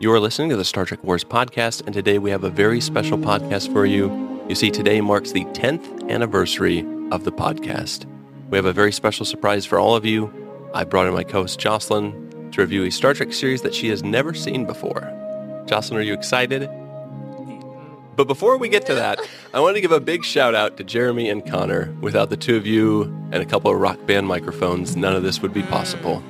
You are listening to the Star Trek Wars podcast, and today we have a very special podcast for you. You see, today marks the 10th anniversary of the podcast. We have a very special surprise for all of you. I brought in my co-host Jocelyn to review a Star Trek series that she has never seen before. Jocelyn, are you excited? But before we get to that, I want to give a big shout out to Jeremy and Connor. Without the two of you and a couple of rock band microphones, none of this would be possible.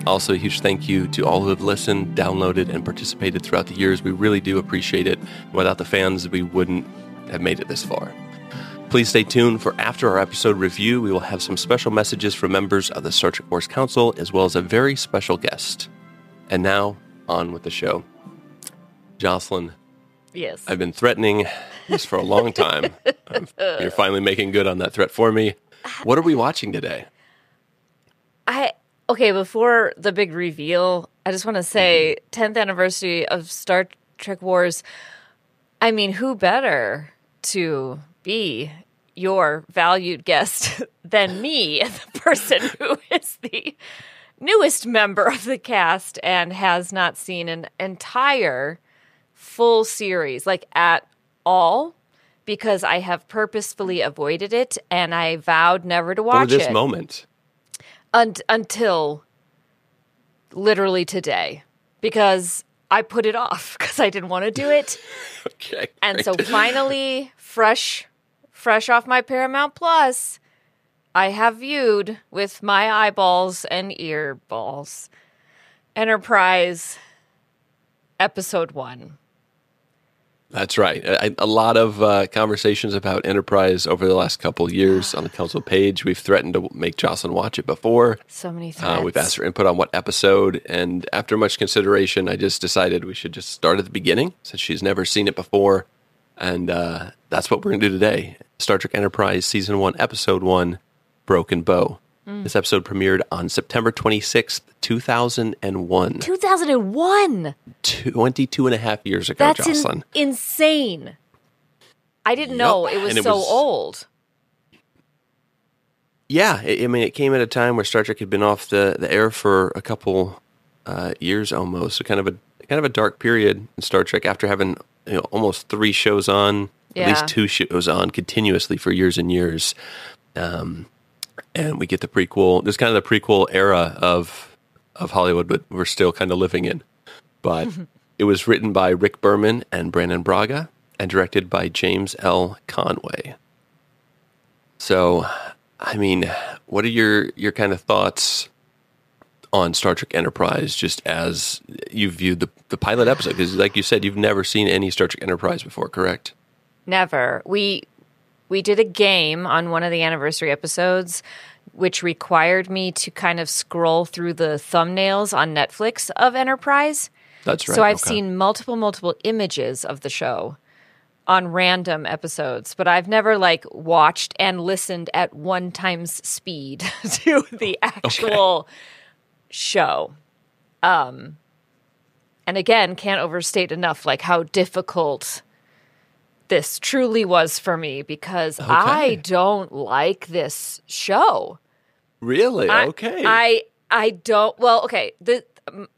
Also, a huge thank you to all who have listened, downloaded, and participated throughout the years. We really do appreciate it. Without the fans, we wouldn't have made it this far. Please stay tuned for after our episode review. We will have some special messages from members of the Star Trek Wars Council, as well as a very special guest. And now, on with the show. Jocelyn. Yes. I've been threatening this for a long time. You're finally making good on that threat for me. What are we watching today? Okay, before the big reveal, I just want to say 10th anniversary of Star Trek Wars. I mean, who better to be your valued guest than me, the person who is the newest member of the cast and has not seen an entire full series, like at all, because I have purposefully avoided it and I vowed never to watch For this it. moment. Until literally today, because I put it off because I didn't want to do it. Okay. And great. so finally, fresh off my Paramount Plus, I have viewed with my eyeballs and ear balls Enterprise Episode 1. That's right. A lot of conversations about Enterprise over the last couple of years on the council page. We've threatened to make Jocelyn watch it before. So many threats. We've asked her input on what episode, and after much consideration, I just decided we should just start at the beginning, since she's never seen it before, and that's what we're going to do today. Star Trek Enterprise Season 1, Episode 1, Broken Bow. This episode premiered on September 26th, 2001. 2001! 22 and a half years ago, That's Jocelyn. Insane. I didn't know it was And it so was- old. Yeah, I mean, it came at a time where Star Trek had been off the air for a couple years almost. So kind of a dark period in Star Trek after having almost 3 shows on, Yeah. at least 2 shows on continuously for years and years. And we get the prequel. This is kind of the prequel era of Hollywood, but we're still kind of living in. But it was written by Rick Berman and Brandon Braga and directed by James L. Conway. So, I mean, what are your kind of thoughts on Star Trek Enterprise just as you viewed the pilot episode? Because like you said, you've never seen any Star Trek Enterprise before, correct? Never. We did a game on one of the anniversary episodes, which required me to kind of scroll through the thumbnails on Netflix of Enterprise. That's right. So I've okay. seen multiple images of the show on random episodes, but I've never watched and listened at 1 times speed to the actual show. And again, can't overstate enough how difficult this truly was for me, because I don't like this show. Really? Okay. I don't. Well, okay.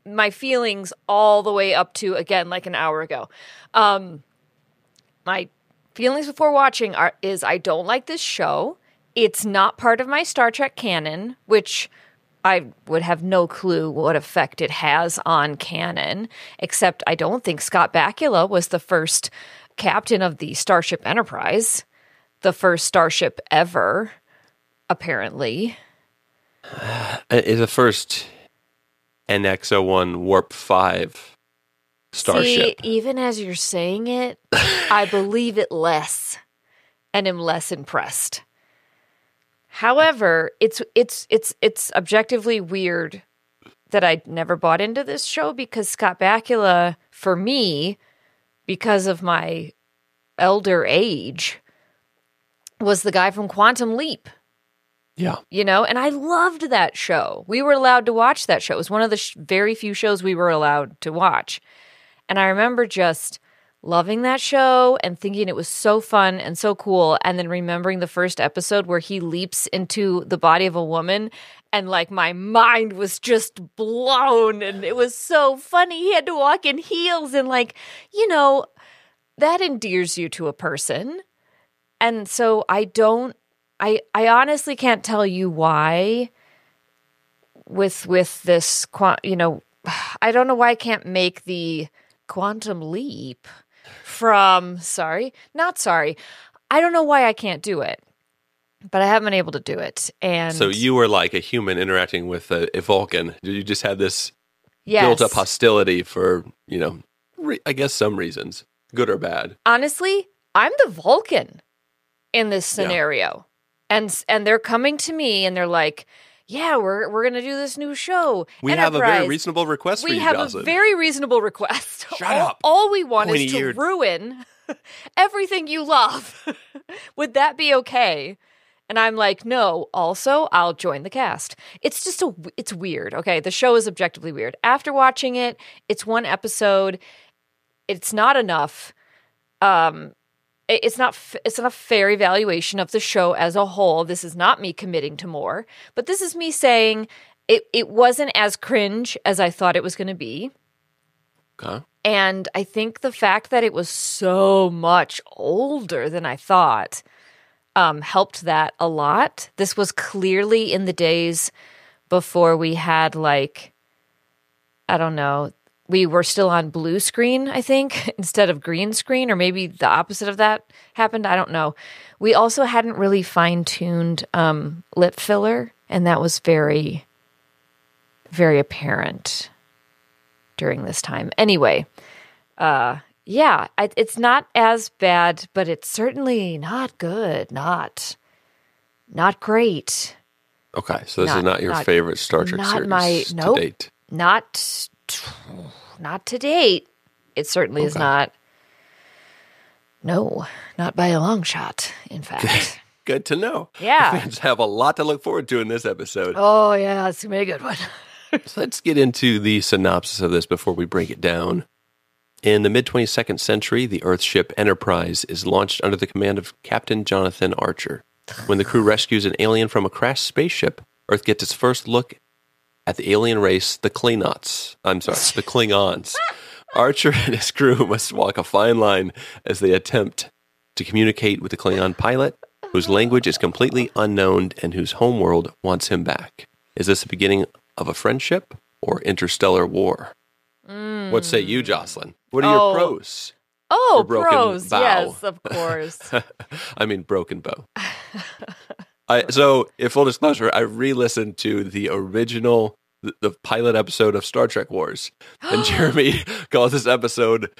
My feelings all the way up to, again, an hour ago. My feelings before watching is I don't like this show. It's not part of my Star Trek canon, which I would have no clue what effect it has on canon, except I don't think Scott Bakula was the first captain of the Starship Enterprise, the first starship ever, apparently. Is the first NX-01 Warp 5 starship. See, even as you're saying it, I believe it less and am less impressed. However, it's objectively weird that I never bought into this show, because Scott Bakula, for me, because of my elder age, was the guy from Quantum Leap. Yeah. And I loved that show. We were allowed to watch that show. It was one of the very few shows we were allowed to watch. And I remember just loving that show and thinking it was so fun and so cool, and then remembering the first episode where he leaps into the body of a woman And like my mind was just blown, and it was so funny. He had to walk in heels, and like, that endears you to a person. And so I honestly can't tell you why with this, I don't know why I can't make the quantum leap from, I don't know why I can't do it, but I haven't been able to do it. And so you were like a human interacting with a Vulcan. You just had this yes. built up hostility for, I guess some reasons, good or bad. Honestly, I'm the Vulcan in this scenario. Yeah. And they're coming to me and they're like, yeah, we're going to do this new show. We Enterprise. have a very reasonable request for you, Jocelyn. We have a very reasonable request. Shut up. All we want Pointy is to eared. ruin everything you love. Would that be okay? And I'm like, no, also, I'll join the cast. It's just it's weird, okay? The show is objectively weird. After watching it, it's one episode. It's not enough. It's not a fair evaluation of the show as a whole. This is not me committing to more, but this is me saying it wasn't as cringe as I thought it was going to be. Okay. And I think the fact that it was so much older than I thought helped that a lot. This was clearly in the days before we had I don't know, we were still on blue screen, I think, instead of green screen, or maybe the opposite of that happened. I don't know. We also hadn't really fine-tuned lip filler, and that was very, very apparent during this time. Anyway, it's not as bad, but it's certainly not good, not great. Okay, so this is not your favorite Star Trek series to date? Not to date. It certainly is not. No, not by a long shot, in fact. Good to know. Yeah. Fans have a lot to look forward to in this episode. Oh, yeah, it's going to be a good one. So let's get into the synopsis of this before we break it down. In the mid-22nd century, the Earth ship Enterprise is launched under the command of Captain Jonathan Archer. When the crew rescues an alien from a crashed spaceship, Earth gets its first look at the alien race, the Klingons. Archer and his crew must walk a fine line as they attempt to communicate with the Klingon pilot, whose language is completely unknown and whose homeworld wants him back. Is this the beginning of a friendship or interstellar war? What say you, Jocelyn? What are your pros? Oh, pros. Bow? Yes, of course. I mean, broken bow. So, in full disclosure, I re-listened to the original, the pilot episode of Star Trek Wars. And Jeremy calls this episode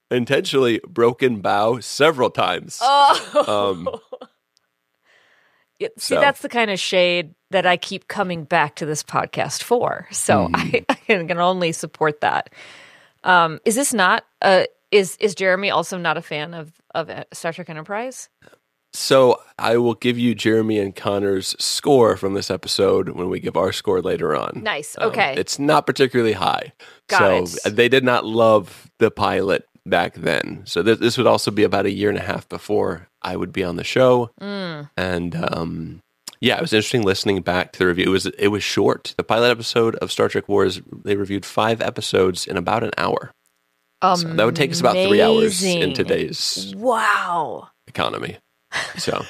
intentionally Broken Bow several times. Oh. See, that's the kind of shade that I keep coming back to this podcast for. So I can only support that. Is this not, is Jeremy also not a fan of Star Trek Enterprise? So I will give you Jeremy and Connor's score from this episode when we give our score later on. Nice. Okay. It's not particularly high. Got it. They did not love the pilot back then. So this would also be about a year and a half before I would be on the show. And it was interesting listening back to the review. It was short. The pilot episode of Star Trek Wars, they reviewed 5 episodes in about an hour. So that would take us about 3 hours in today's economy. So,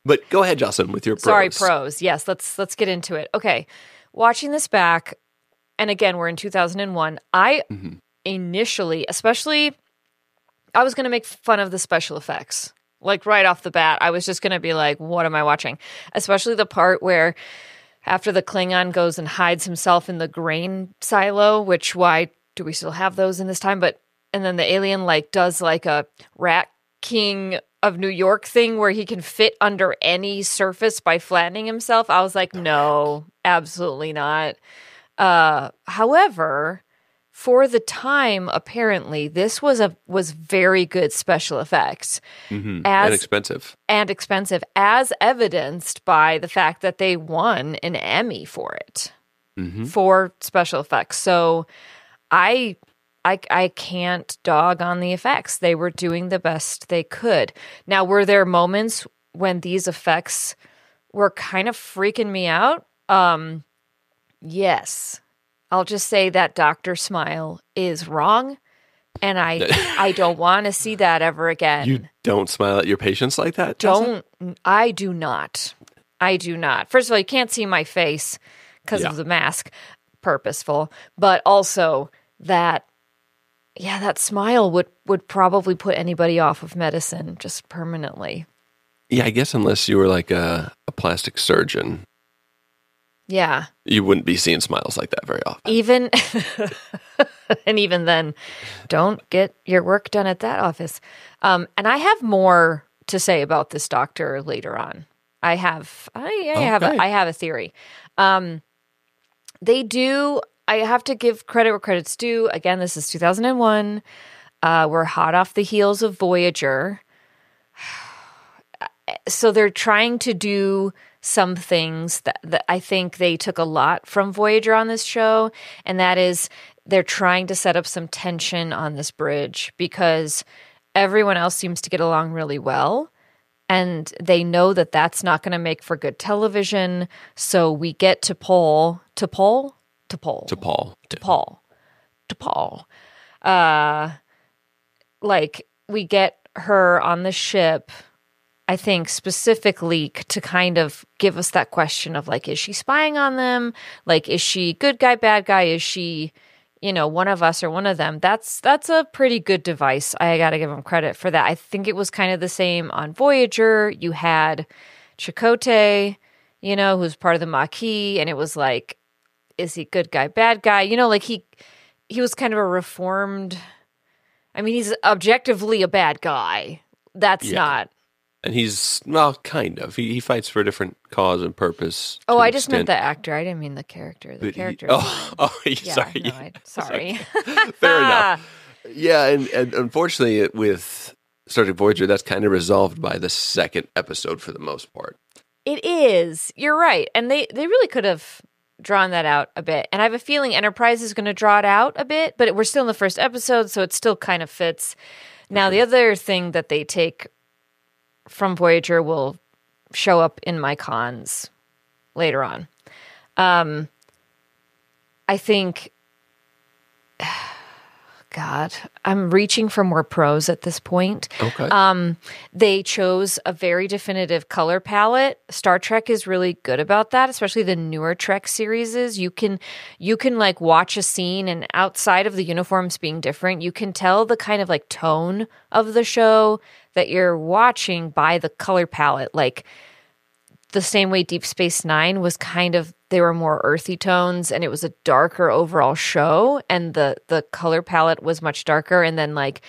but go ahead, Jocelyn, with your pros. Sorry, pros. Yes, let's get into it. Okay, watching this back, and again, we're in 2001. I initially, especially, I was going to make fun of the special effects. Like right off the bat, I was just going to be like, what am I watching? Especially the part where after the Klingon goes and hides himself in the grain silo, which why do we still have those in this time? And then the alien does a Rat King of New York thing where he can fit under any surface by flattening himself. I was like, no, absolutely not. However, for the time, apparently, this was very good special effects. And expensive. As evidenced by the fact that they won an Emmy for it, for special effects. So I can't dog on the effects. They were doing the best they could. Now, were there moments when these effects were kind of freaking me out? Yes. I'll just say that Dr. Smile is wrong, and I don't want to see that ever again. You don't smile at your patients like that, Tessa? I do not. I do not. First of all, you can't see my face because Yeah. of the mask. Purposeful. But also that smile would probably put anybody off of medicine just permanently. Yeah, I guess unless you were like a plastic surgeon, Yeah. you wouldn't be seeing smiles like that very often. Even and even then, don't get your work done at that office. And I have more to say about this doctor later on. I have a theory. They do. I have to give credit where credit's due. Again, this is 2001. We're hot off the heels of Voyager. So they're trying to do some things that I think they took a lot from Voyager on this show, and that is they're trying to set up some tension on this bridge because everyone else seems to get along really well, and they know that that's not going to make for good television. So we get to Paul. Like we get her on the ship, I think specifically to kind of give us that question of like, is she spying on them? Like, is she good guy, bad guy? Is she, one of us or one of them? That's a pretty good device. I got to give them credit for that. I think it was kind of the same on Voyager. You had Chakotay, who's part of the Maquis, and it was like, is he good guy, bad guy? Like he was kind of a reformed. I mean, he's objectively a bad guy. That's not. And he's, well, kind of. He fights for a different cause and purpose. Oh, I just meant the actor. I didn't mean the character. The character. Sorry. No, sorry. Fair enough. Yeah, and unfortunately, with Star Trek Voyager, that's kind of resolved by the second episode for the most part. It is. You're right. And they really could have drawn that out a bit. And I have a feeling Enterprise is going to draw it out a bit, but we're still in the first episode, so it still kind of fits. Now, the other thing that they take from Voyager will show up in my cons later on. I think, God, I'm reaching for more pros at this point. Okay. They chose a very definitive color palette. Star Trek is really good about that, especially the newer Trek series. You can like watch a scene, and outside of the uniforms being different, you can tell the kind of like tone of the show that you're watching by the color palette. Like the same way Deep Space Nine was kind of, they were more earthy tones and it was a darker overall show, and the color palette was much darker. And then like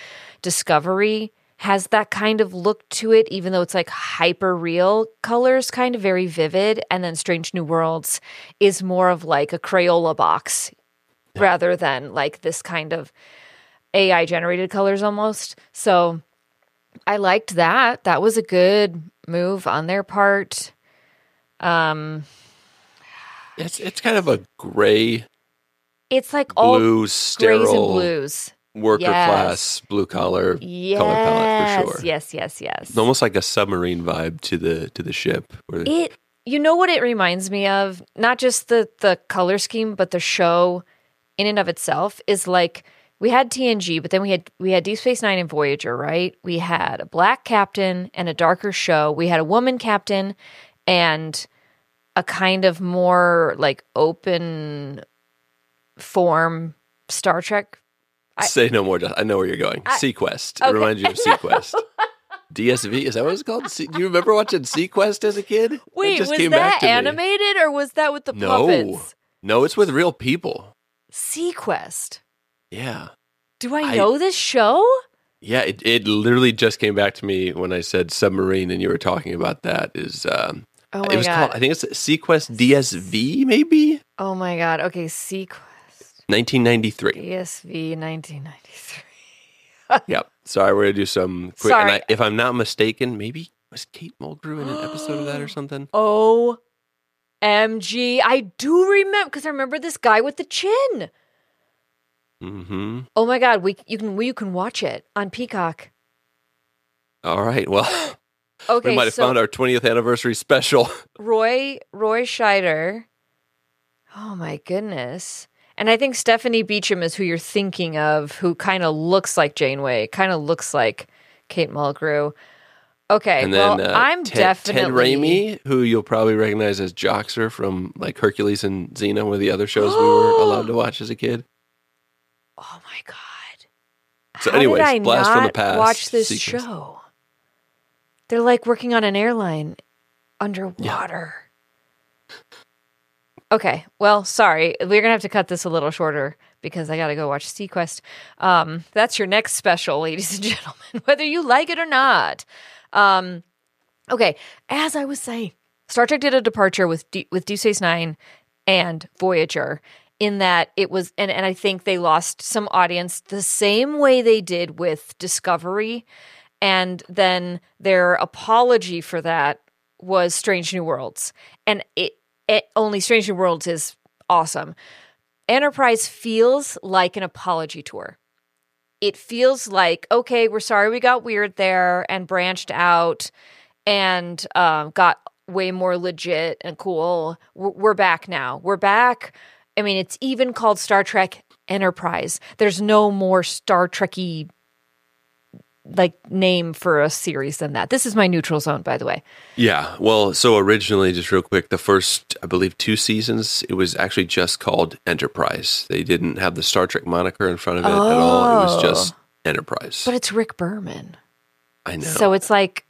Discovery has that kind of look to it, even though it's like hyper real colors, kind of very vivid. And then Strange New Worlds is more of like a Crayola box rather than like this kind of AI generated colors almost. So I liked that. That was a good move on their part. It's kind of a gray. It's like all blue, grays sterile, and blues. worker class, blue collar color palette for sure. Yes. It's almost like a submarine vibe to the ship. You know what it reminds me of? Not just the color scheme, but the show in and of itself is like, we had TNG, but then we had Deep Space Nine and Voyager, right? We had a black captain and a darker show. We had a woman captain and a kind of more like open form Star Trek. Say no more. I know where you're going. Sequest. It reminds you of Sequest. DSV, is that what it's called? Do you remember watching Sequest as a kid? Wait, was that animated or was that with the puppets? No, it's with real people. Sequest. Yeah. Do I know this show? Yeah, it literally just came back to me when I said submarine and you were talking about that. Oh my it was God. called, I think it's Sequest DSV, maybe? Oh my God. Okay, Sequest. 1993. DSV 1993. Yep. Sorry, we're going to do some quick. Sorry. And if I'm not mistaken, maybe was Kate Mulgrew in an episode of that or something? OMG. I do remember, because I remember this guy with the chin. Mm-hmm. Oh my God. You can watch it on Peacock. All right. Well, okay, we might have found our 20th anniversary special. Roy Scheider Oh my goodness. And I think Stephanie Beacham is who you're thinking of, who kind of looks like Janeway, kind of looks like Kate Mulgrew. Okay, And then I'm Ted definitely... Raimi, who you'll probably recognize as Joxer from like Hercules and Xena, one of the other shows we were allowed to watch as a kid. Oh my God. So How anyways, did I Blast not from the Past watch this sequence. show? They're like working on an airline underwater. Yeah. Okay, well, sorry. We're going to have to cut this a little shorter because I got to go watch Sequest. That's your next special, ladies and gentlemen, whether you like it or not. Okay, as I was saying, Star Trek did a departure with Deep Space Nine and Voyager in that it was, and I think they lost some audience the same way they did with Discovery. And then their apology for that was Strange New Worlds. And only Strange New Worlds is awesome. Enterprise feels like an apology tour. It feels like, okay, we're sorry we got weird there and branched out and got way more legit and cool. We're back now. We're back. I mean, it's even called Star Trek Enterprise. There's no more Star Trek-y like name for a series than that. This is my neutral zone, by the way. Yeah. Well, so originally, just real quick, the first, I believe, 2 seasons, it was actually just called Enterprise. They didn't have the Star Trek moniker in front of it at all. It was just Enterprise. But it's Rick Berman. I know. So it's like,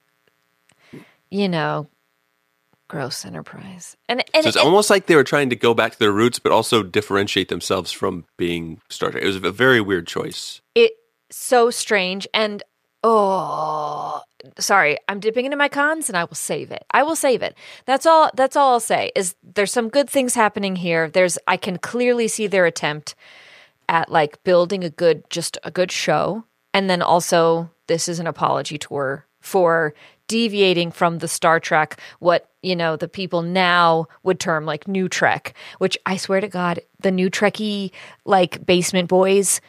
gross Enterprise. And so it's almost like they were trying to go back to their roots, but also differentiate themselves from being Star Trek. It was a very weird choice. It's so strange. And sorry, I'm dipping into my cons and I will save it. That's all I'll say is there's some good things happening here. I can clearly see their attempt at like building a good show. And then also this is an apology tour for deviating from the Star Trek, what, the people now would term like new Trek, which I swear to God, the new Trekkie like basement boys,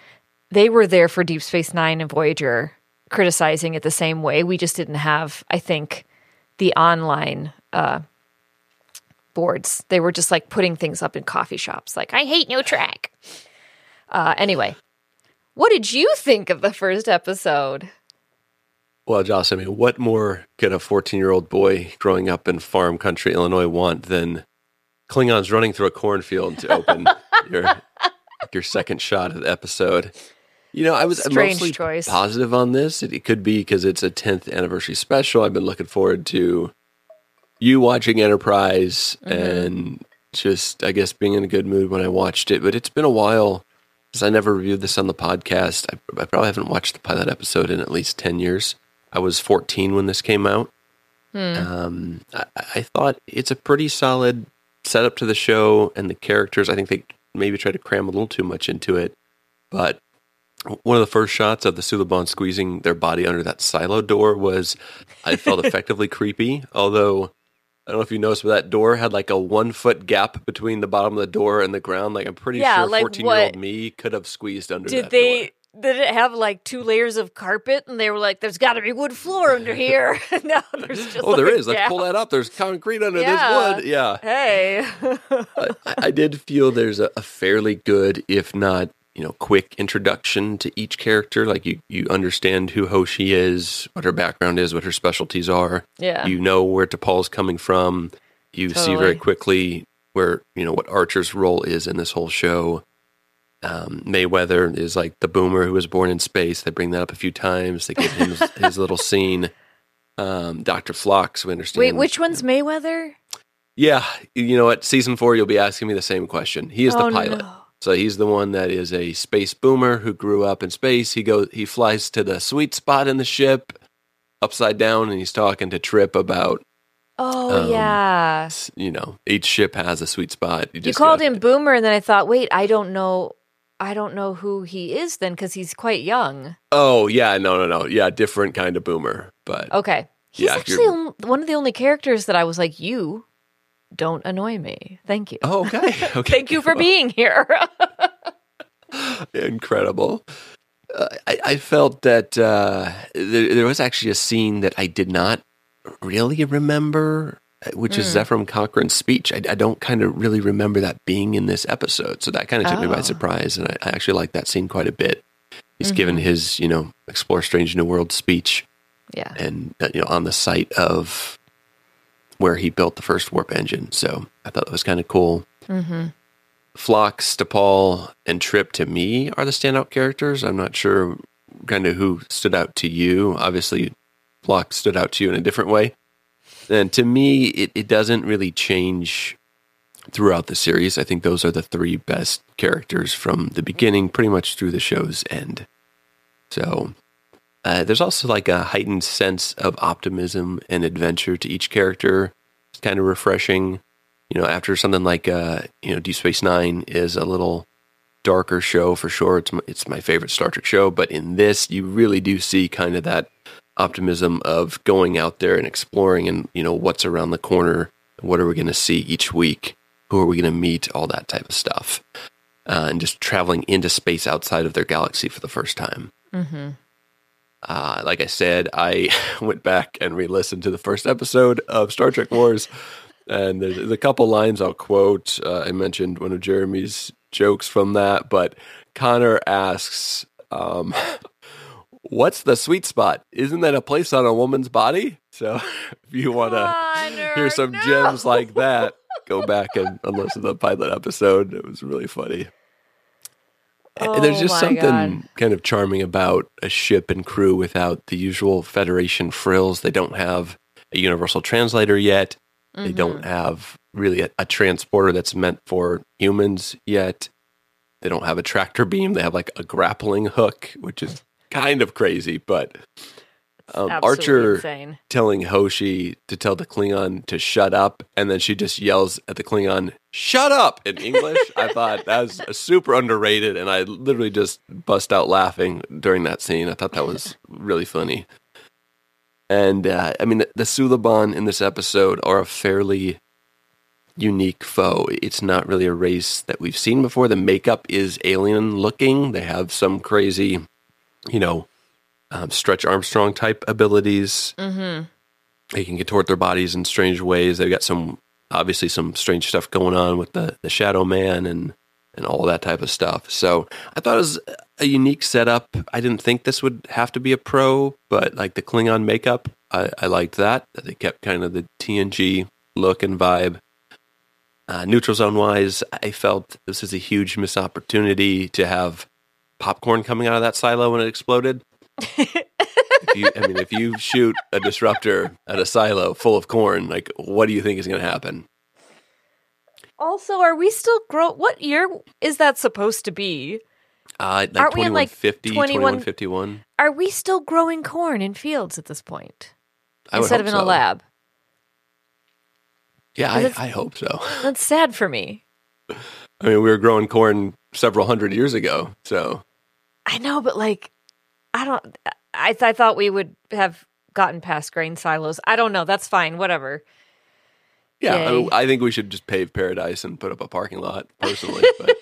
they were there for Deep Space Nine and Voyager, criticizing it the same way. We just didn't have, I think, the online boards. They were just like putting things up in coffee shops. Like, I hate New Trek. Anyway, what did you think of the first episode? Well, Joss, I mean, what more could a 14-year-old boy growing up in farm country Illinois want than Klingons running through a cornfield to open your second shot of the episode? I was mostly positive on this. It could be because it's a 10th anniversary special. I've been looking forward to you watching Enterprise and just, I guess, being in a good mood when I watched it. But it's been a while since I never reviewed this on the podcast. I probably haven't watched the pilot episode in at least 10 years. I was 14 when this came out. I thought it's a pretty solid setup to the show and the characters. I think they maybe tried to cram a little too much into it. But one of the first shots of the Suliban squeezing their body under that silo door I felt effectively creepy. Although, I don't know if you noticed, but that door had like a 1-foot gap between the bottom of the door and the ground. Like, I'm pretty sure 14-year-old me could have squeezed under that door. Did it have like 2 layers of carpet? And they were like, there's got to be wood floor under here. No, there's just there is. Let's pull that up. There's concrete under this wood. Yeah. Hey. I did feel there's a fairly good, if not, quick introduction to each character. Like you understand who Hoshi is, what her background is, what her specialties are. Yeah. You know where T'Pol's coming from. You see very quickly where, what Archer's role is in this whole show. Mayweather is like the boomer who was born in space. They bring that up a few times. They give him his little scene. Dr. Phlox, we understand. Wait, which one's Mayweather? Yeah. At season 4, you'll be asking me the same question. He is the pilot. No. So he's the one that is a space boomer who grew up in space. He flies to the sweet spot in the ship upside down, and he's talking to Trip about yeah. Each ship has a sweet spot. You called him Boomer, and then I thought, wait, I don't know who he is then because he's quite young. Oh, yeah, no. Yeah, different kind of Boomer. But okay. He's actually one of the only characters that I was like, you don't annoy me. Thank you. Oh, okay. Thank you for being here. Incredible. I felt that there was actually a scene that I did not really remember which is Zephram Cochrane's speech. I don't kind of really remember that being in this episode, so that kind of took me by surprise, and I actually like that scene quite a bit. He's given his, Explore Strange New World speech, and on the site of where he built the first warp engine. So I thought that was kind of cool. Phlox, T'Pol, and Trip to me are the standout characters. I'm not sure kind of who stood out to you. Obviously, Phlox stood out to you in a different way. And to me, it doesn't really change throughout the series. I think those are the three best characters from the beginning, pretty much through the show's end. So there's also like a heightened sense of optimism and adventure to each character. It's kind of refreshing. After something like Deep Space Nine is a little darker show for sure. It's my favorite Star Trek show, but in this, you really do see kind of that optimism of going out there and exploring and, what's around the corner. What are we going to see each week? Who are we going to meet? All that type of stuff. And just traveling into space outside of their galaxy for the first time. Like I said, I went back and re-listened to the first episode of Star Trek Wars. And there's a couple lines I'll quote. I mentioned one of Jeremy's jokes from that, but Connor asks, what's the sweet spot? Isn't that a place on a woman's body? So if you want to hear some gems like that, go back and listen to the pilot episode. It was really funny. And there's just something kind of charming about a ship and crew without the usual Federation frills. They don't have a universal translator yet. They don't have really a transporter that's meant for humans yet. They don't have a tractor beam. They have like a grappling hook, which is kind of crazy. But Archer insane. Telling Hoshi to tell the Klingon to shut up, and then she just yells at the Klingon, "Shut up!" in English. I thought that was super underrated, and I literally just bust out laughing during that scene. I thought that was really funny. And, the Suliban in this episode are a fairly unique foe. It's not really a race that we've seen before. The makeup is alien-looking. They have some crazy, Stretch Armstrong type abilities. They can contort their bodies in strange ways. They've got obviously some strange stuff going on with the Shadow Man and all that type of stuff. So I thought it was a unique setup. I didn't think this would have to be a pro, but like the Klingon makeup, I liked that they kept kind of the TNG look and vibe. Neutral zone wise, I felt this is a huge missed opportunity to have popcorn coming out of that silo when it exploded. If you shoot a disruptor at a silo full of corn, like, what do you think is going to happen? Also, are we still what year is that supposed to be? Aren't 2150, 2151. Are we still growing corn in fields at this point? Instead of in a lab? Yeah, I hope so. That's sad for me. We were growing corn several hundred years ago, so. I know, but I thought we would have gotten past grain silos. I don't know. That's fine. Whatever. Yeah, I think we should just pave paradise and put up a parking lot, personally. But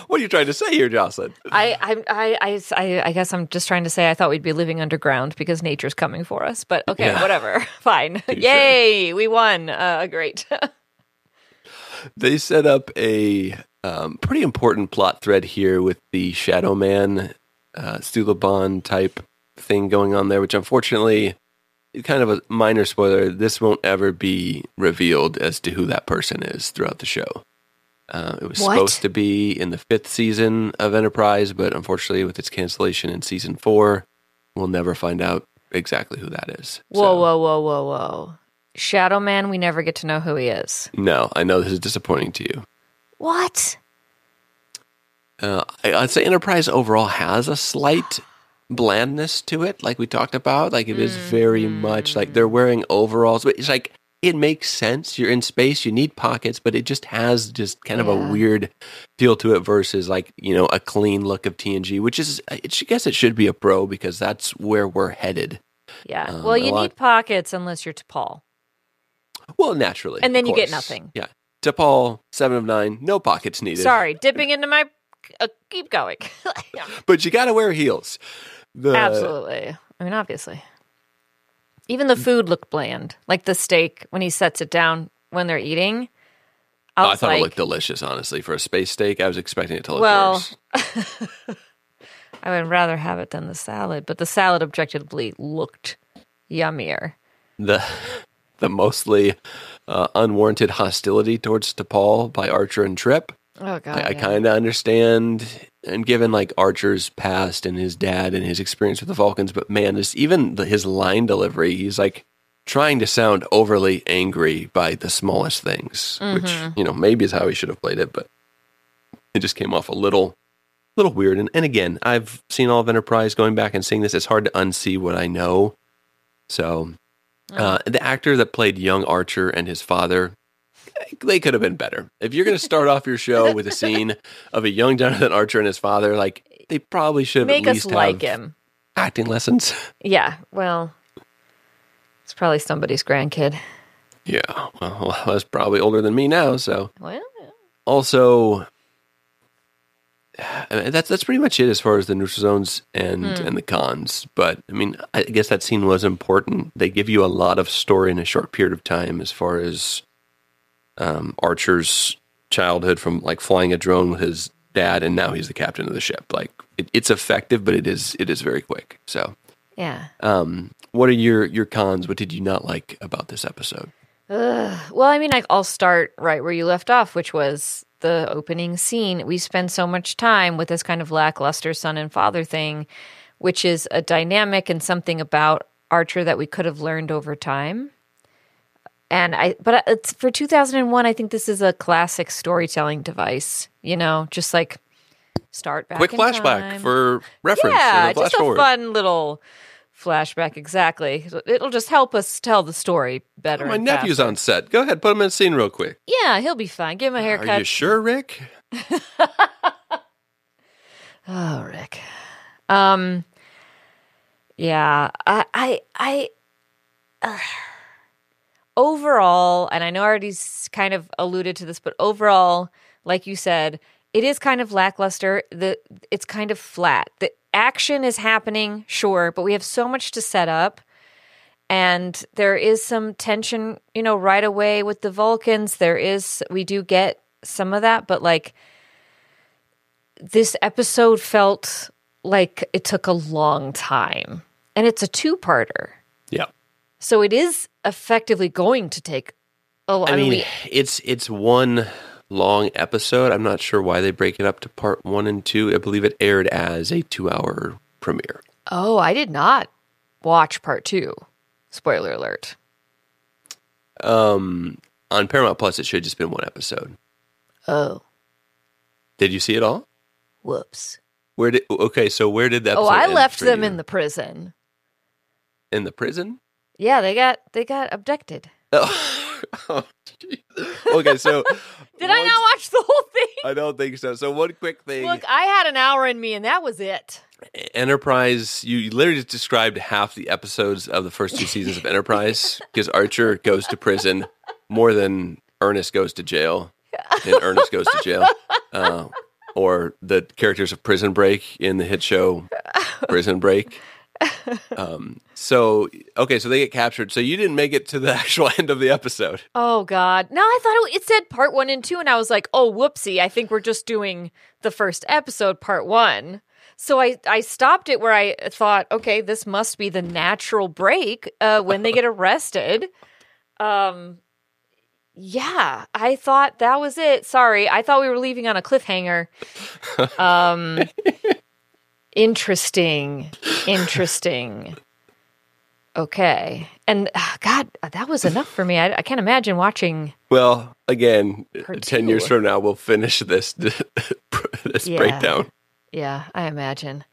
what are you trying to say here, Jocelyn? I guess I'm just trying to say I thought we'd be living underground because nature's coming for us. But okay, whatever. Fine. Yay, sure. We won. Great. They set up a pretty important plot thread here with the Shadow Man, Suliban type thing going on there, which unfortunately, kind of a minor spoiler, this won't ever be revealed as to who that person is throughout the show. It was supposed to be in the 5th season of Enterprise, but unfortunately with its cancellation in season 4, we'll never find out exactly who that is. Whoa. Shadow Man, we never get to know who he is. No, I know this is disappointing to you. What? I'd say Enterprise overall has a slight blandness to it, like we talked about. Like, it is very much like they're wearing overalls. But it's like, it makes sense. You're in space, you need pockets, but it just has just kind of a weird feel to it versus like, a clean look of TNG, which is, I guess it should be a pro because that's where we're headed. Yeah. Well, you need pockets unless you're T'Pol. Well, naturally. And then you get nothing. Yeah. T'Pol, 7 of 9, no pockets needed. Sorry, dipping into my... keep going. But you got to wear heels. Absolutely. Obviously. Even the food looked bland. Like the steak, when he sets it down when they're eating. I thought it looked delicious, honestly. For a space steak, I was expecting it to look worse. I would rather have it than the salad, but the salad objectively looked yummier. The mostly unwarranted hostility towards T'Pol by Archer and Trip. Oh, God. I kind of understand, and given like Archer's past and his dad and his experience with the Vulcans, but man, his line delivery, he's like trying to sound overly angry by the smallest things, which, maybe is how he should have played it, but it just came off a little weird. And again, I've seen all of Enterprise. Going back and seeing this, it's hard to unsee what I know. So the actor that played young Archer and his father, they could have been better. If you're going to start off your show with a scene of a young Jonathan Archer and his father, like they probably should have at least like him. Acting lessons. Yeah, well, it's probably somebody's grandkid. Yeah, well, that's probably older than me now. So, well, also, I mean, that's pretty much it as far as the neutral zones and the cons. But I mean, I guess that scene was important. They give you a lot of story in a short period of time, as far as Archer's childhood, from like flying a drone with his dad, and now he's the captain of the ship. Like it's effective, but it is very quick. So yeah. What are your cons? What did you not like about this episode? Well, I mean, I'll start right where you left off, which was the opening scene. We spend so much time with this kind of lackluster son and father thing, which is a dynamic and something about Archer that we could have learned over time. But it's for 2001. I think this is a classic storytelling device. Just like start back. Quick flashback time. For reference. Yeah, just a fun little flashback. Exactly. It'll just help us tell the story better. My nephew's on set. Go ahead, put him in a scene real quick. Yeah, he'll be fine. Give him a haircut. Are you sure, Rick? Oh, Rick. Yeah. I overall, and I know I already kind of alluded to this, but overall, like you said, it is kind of lackluster. It's kind of flat. The action is happening, sure, but we have so much to set up. And there is some tension, right away with the Vulcans. We do get some of that, but like this episode felt like it took a long time. And it's a two-parter. Yeah. So it is effectively going to take a lot. I mean, it's one long episode. I'm not sure why they break it up to part 1 and 2. I believe it aired as a 2-hour premiere. Oh, I did not watch part 2. Spoiler alert. On Paramount Plus, it should have just been one episode. Oh. Did you see it all? Whoops. So where did that episode I end left for them you? in the prison. In the prison? Yeah, they got abducted. Oh, geez. Okay, so Did I not watch the whole thing? I don't think so. So one quick thing. Look, I had an hour in me, and that was it. Enterprise, you literally just described half the episodes of the first 2 seasons of Enterprise, because Archer goes to prison more than Ernest goes to jail, and Ernest goes to jail. Or the characters of Prison Break in the hit show Prison Break. So they get captured. So you didn't make it to the actual end of the episode. Oh, God. No, I thought it said part 1 and 2, and I was like, oh, whoopsie. I think we're just doing the first episode, part 1. So I stopped it where I thought, okay, this must be the natural break when they get arrested. Yeah, I thought that was it. Sorry, I thought we were leaving on a cliffhanger. Interesting. Okay. And God, that was enough for me. I can't imagine watching. Well, again, part 10 2. years from now, we'll finish this breakdown. Yeah, I imagine.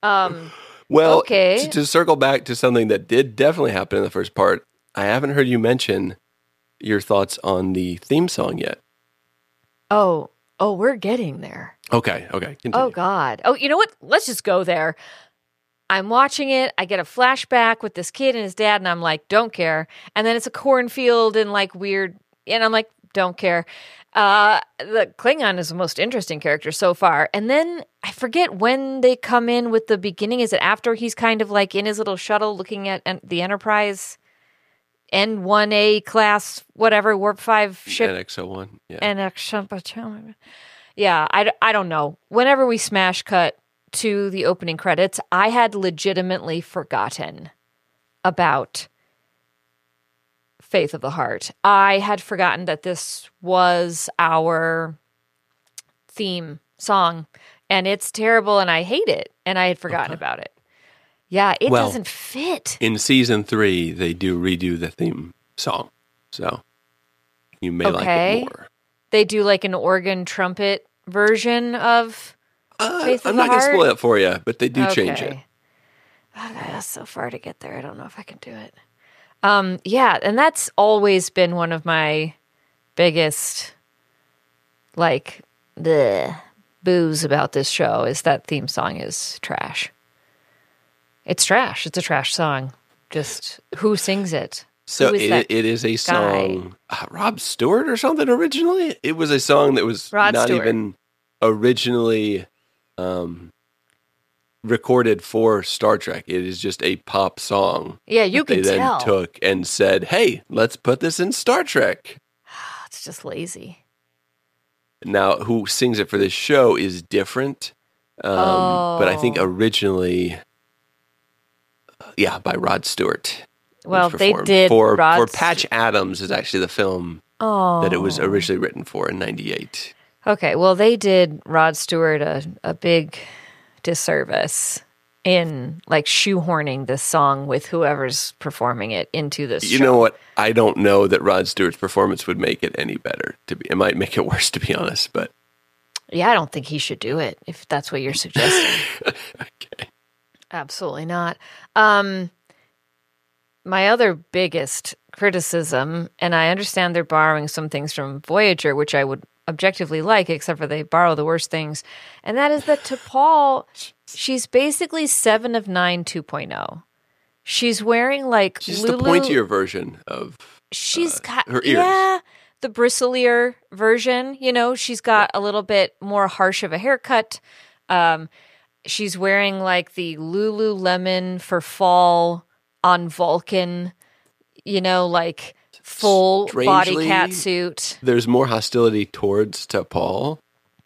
Well, okay. To circle back to something that did definitely happen in the first part, I haven't heard you mention your thoughts on the theme song yet. Oh, we're getting there. Okay. Continue. Oh, God. Oh, you know what? Let's just go there. I'm watching it. I get a flashback with this kid and his dad, and I'm like, don't care. And then it's a cornfield and like weird. And I'm like, don't care. The Klingon is the most interesting character so far. And then I forget when they come in with the beginning. Is it after he's kind of like in his little shuttle looking at the Enterprise N1A class, whatever, Warp 5 ship? NX-01. Yeah. NX. Yeah, I don't know. Whenever we smash cut to the opening credits, I had legitimately forgotten about Faith of the Heart. I had forgotten that this was our theme song, and it's terrible, and I hate it, and I had forgotten about it. Yeah, it doesn't fit. In season 3, they do redo the theme song, so you may like it more. They do like an organ trumpet version of Faith of I'm the not going to Heart? spoil it for you, but they do change it. That's so far to get there. I don't know if I can do it. Yeah, and that's always been one of my biggest, like, boos about this show is that theme song is trash. It's trash. It's a trash song. Just who sings it? So it is a song, Rob Stewart or something originally? It was a song that was even originally recorded for Star Trek. It is just a pop song. Yeah, you can tell. They then took and said, hey, let's put this in Star Trek. It's just lazy. Now, who sings it for this show is different. But I think originally, by Rod Stewart. Well, they did. For Patch Adams is actually the film that it was originally written for in 98. Okay, well, they did Rod Stewart a big disservice in like shoehorning this song with whoever's performing it into this show. You know what? I don't know that Rod Stewart's performance would make it any better. It might make it worse, to be honest. But yeah, I don't think he should do it if that's what you're suggesting. Okay, absolutely not. My other biggest criticism, and I understand they're borrowing some things from Voyager, which I would objectively like, except for they borrow the worst things, and that is that T'Pol, she's basically 7 of 9 2.0. She's wearing like she's Lulu, the pointier version of she's got her ears. Yeah, the bristlier version. You know, she's got a little bit more harsh of a haircut. She's wearing like the Lululemon for fall on Vulcan, you know, like full body cat suit. There's more hostility towards T'Pol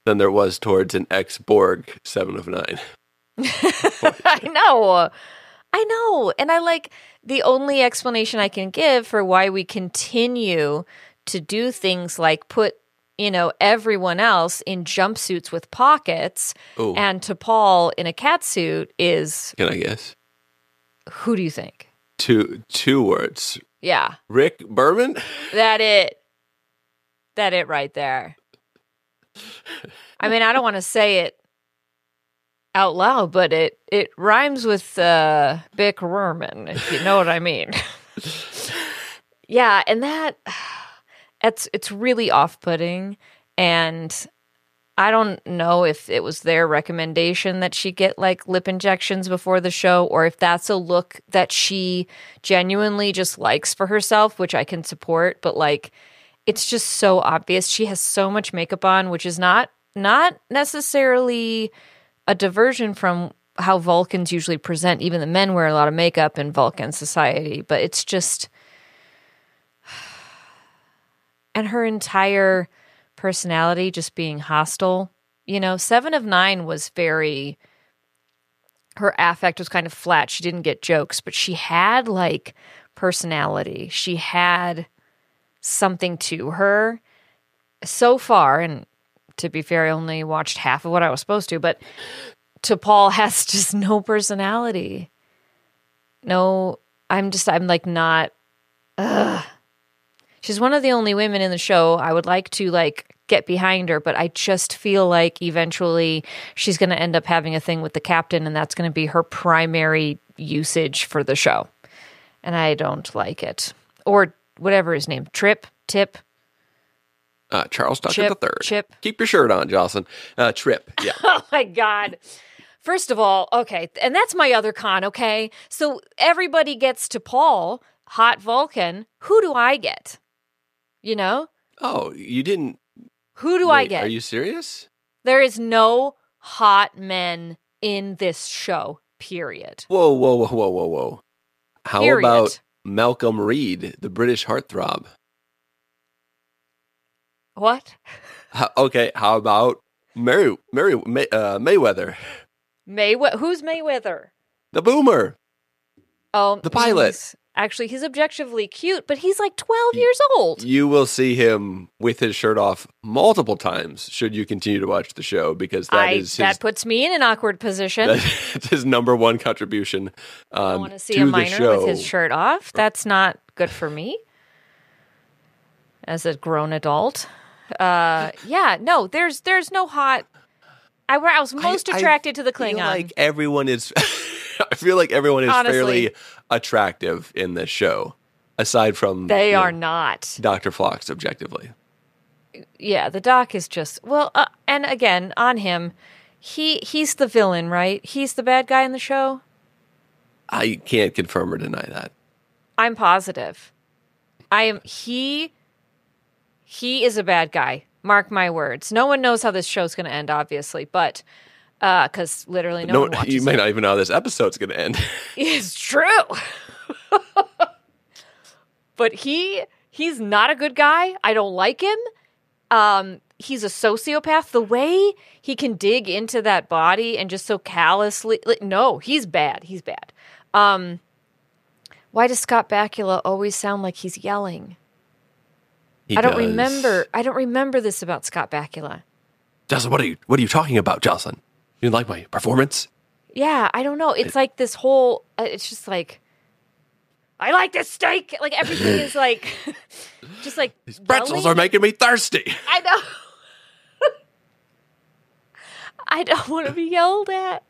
than there was towards an ex-Borg 7 of 9. I know. And I like the only explanation I can give for why we continue to do things like put, everyone else in jumpsuits with pockets and T'Pol in a cat suit is... Can I guess? Who do you think? Two words. Yeah. Rick Berman? That it right there. I mean, I don't want to say it out loud, but it rhymes with Bick Rurman, if you know what I mean. Yeah, and it's really off-putting, and I don't know if it was their recommendation that she get like lip injections before the show, or if that's a look that she genuinely just likes for herself, which I can support, but like it's just so obvious. She has so much makeup on, which is not necessarily a diversion from how Vulcans usually present. Even the men wear a lot of makeup in Vulcan society, but it's just... And her entire personality just being hostile. 7 of 9 was very... Her affect was kind of flat. She didn't get jokes, but she had, like, personality. She had something to her. So far, and to be fair, I only watched half of what I was supposed to, but T'Pol has just no personality. No, I'm like not... She's one of the only women in the show. I would like to like get behind her, but I just feel like eventually she's going to end up having a thing with the captain, and that's going to be her primary usage for the show. And I don't like it. Or whatever his name, Tip. Charles Tucker III. Chip. Keep your shirt on, Jocelyn. Trip, yeah. Oh my God. First of all, okay, and that's my other con, okay? So everybody gets T'Pol, hot Vulcan. Who do I get? Oh, you didn't. Who do I Wait, get? are you serious? There is no hot men in this show, period. Whoa, whoa, whoa, whoa, whoa, whoa. How Period. about Malcolm Reed, the British heartthrob? What? Okay, how about Mayweather, Who's Mayweather? the boomer, Oh, the pilot? He's objectively cute, but he's like 12 years old. You will see him with his shirt off multiple times should you continue to watch the show, because that puts me in an awkward position. That's his number one contribution. I want to see to a the minor show. with his shirt off. That's not good for me as a grown adult. There's no hot. I was most attracted to the Klingon. Like everyone is. I feel like everyone is Honestly. fairly attractive in this show, aside from They are not. Dr. Phlox, objectively. Yeah, the doc is just and again on him, he's the villain, right? He's the bad guy in the show. I can't confirm or deny that. I'm positive. He is a bad guy. Mark my words. No one knows how this show's going to end, obviously, but because literally no one watches you may it. not even know how this episode's going to end. It's true. But he's not a good guy. I don't like him. He's a sociopath. The way he can dig into that body and just so callously. No, he's bad. He's bad. Why does Scott Bakula always sound like he's yelling? I don't remember this about Scott Bakula. Jocelyn, what are you talking about, Jocelyn? You didn't like my performance? Yeah, I don't know. It's like this whole. It's just like, I like this steak. Like everything is like, just like These pretzels are making me thirsty. I know. I don't want to be yelled at.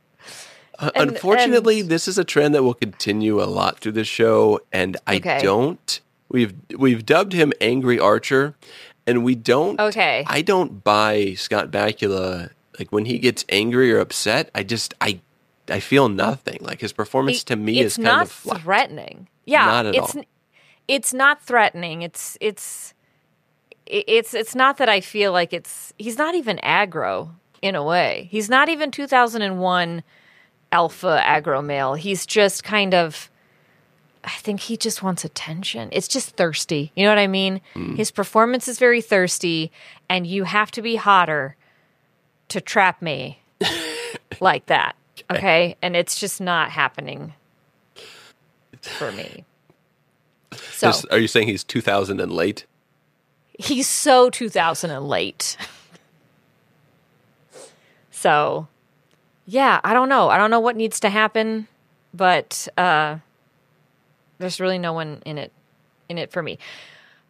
Unfortunately, this is a trend that will continue a lot through the show, and We've dubbed him Angry Archer, and we don't. Okay. I don't buy Scott Bakula. Like when he gets angry or upset, I feel nothing. Like his performance to me is kind of flat. Threatening. Yeah, not at all. It's not threatening. It's not that I feel like he's not even aggro in a way. He's not even 2001 alpha aggro male. He's just kind of, I think he just wants attention. It's just thirsty. You know what I mean? His performance is very thirsty, and you have to be hotter to trap me like that. Okay? And it's just not happening for me. So, Are you saying he's 2000 and late? He's so 2000 and late. So, yeah, I don't know. I don't know what needs to happen, but there's really no one in it for me.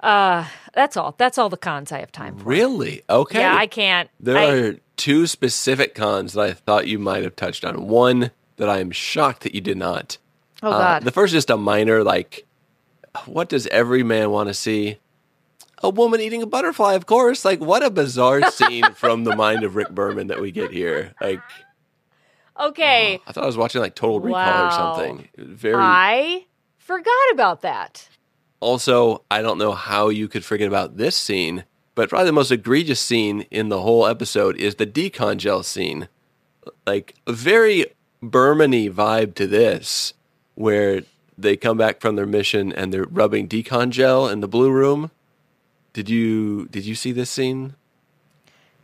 That's all. That's all the cons I have time for. Really? Okay. Yeah, I can't. There are two specific cons that I thought you might have touched on. One that I am shocked that you did not. Oh, God. The first is just a minor, like, what does every man want to see? A woman eating a butterfly, of course. Like, what a bizarre scene from the mind of Rick Berman that we get here. Like, okay. I thought I was watching like Total Recall or something. It was very. I forgot about that. Also, I don't know how you could forget about this scene, but probably the most egregious scene in the whole episode is the decon gel scene. Like, a very Berman-y vibe to this, where they come back from their mission and they're rubbing decon gel in the blue room. Did you see this scene?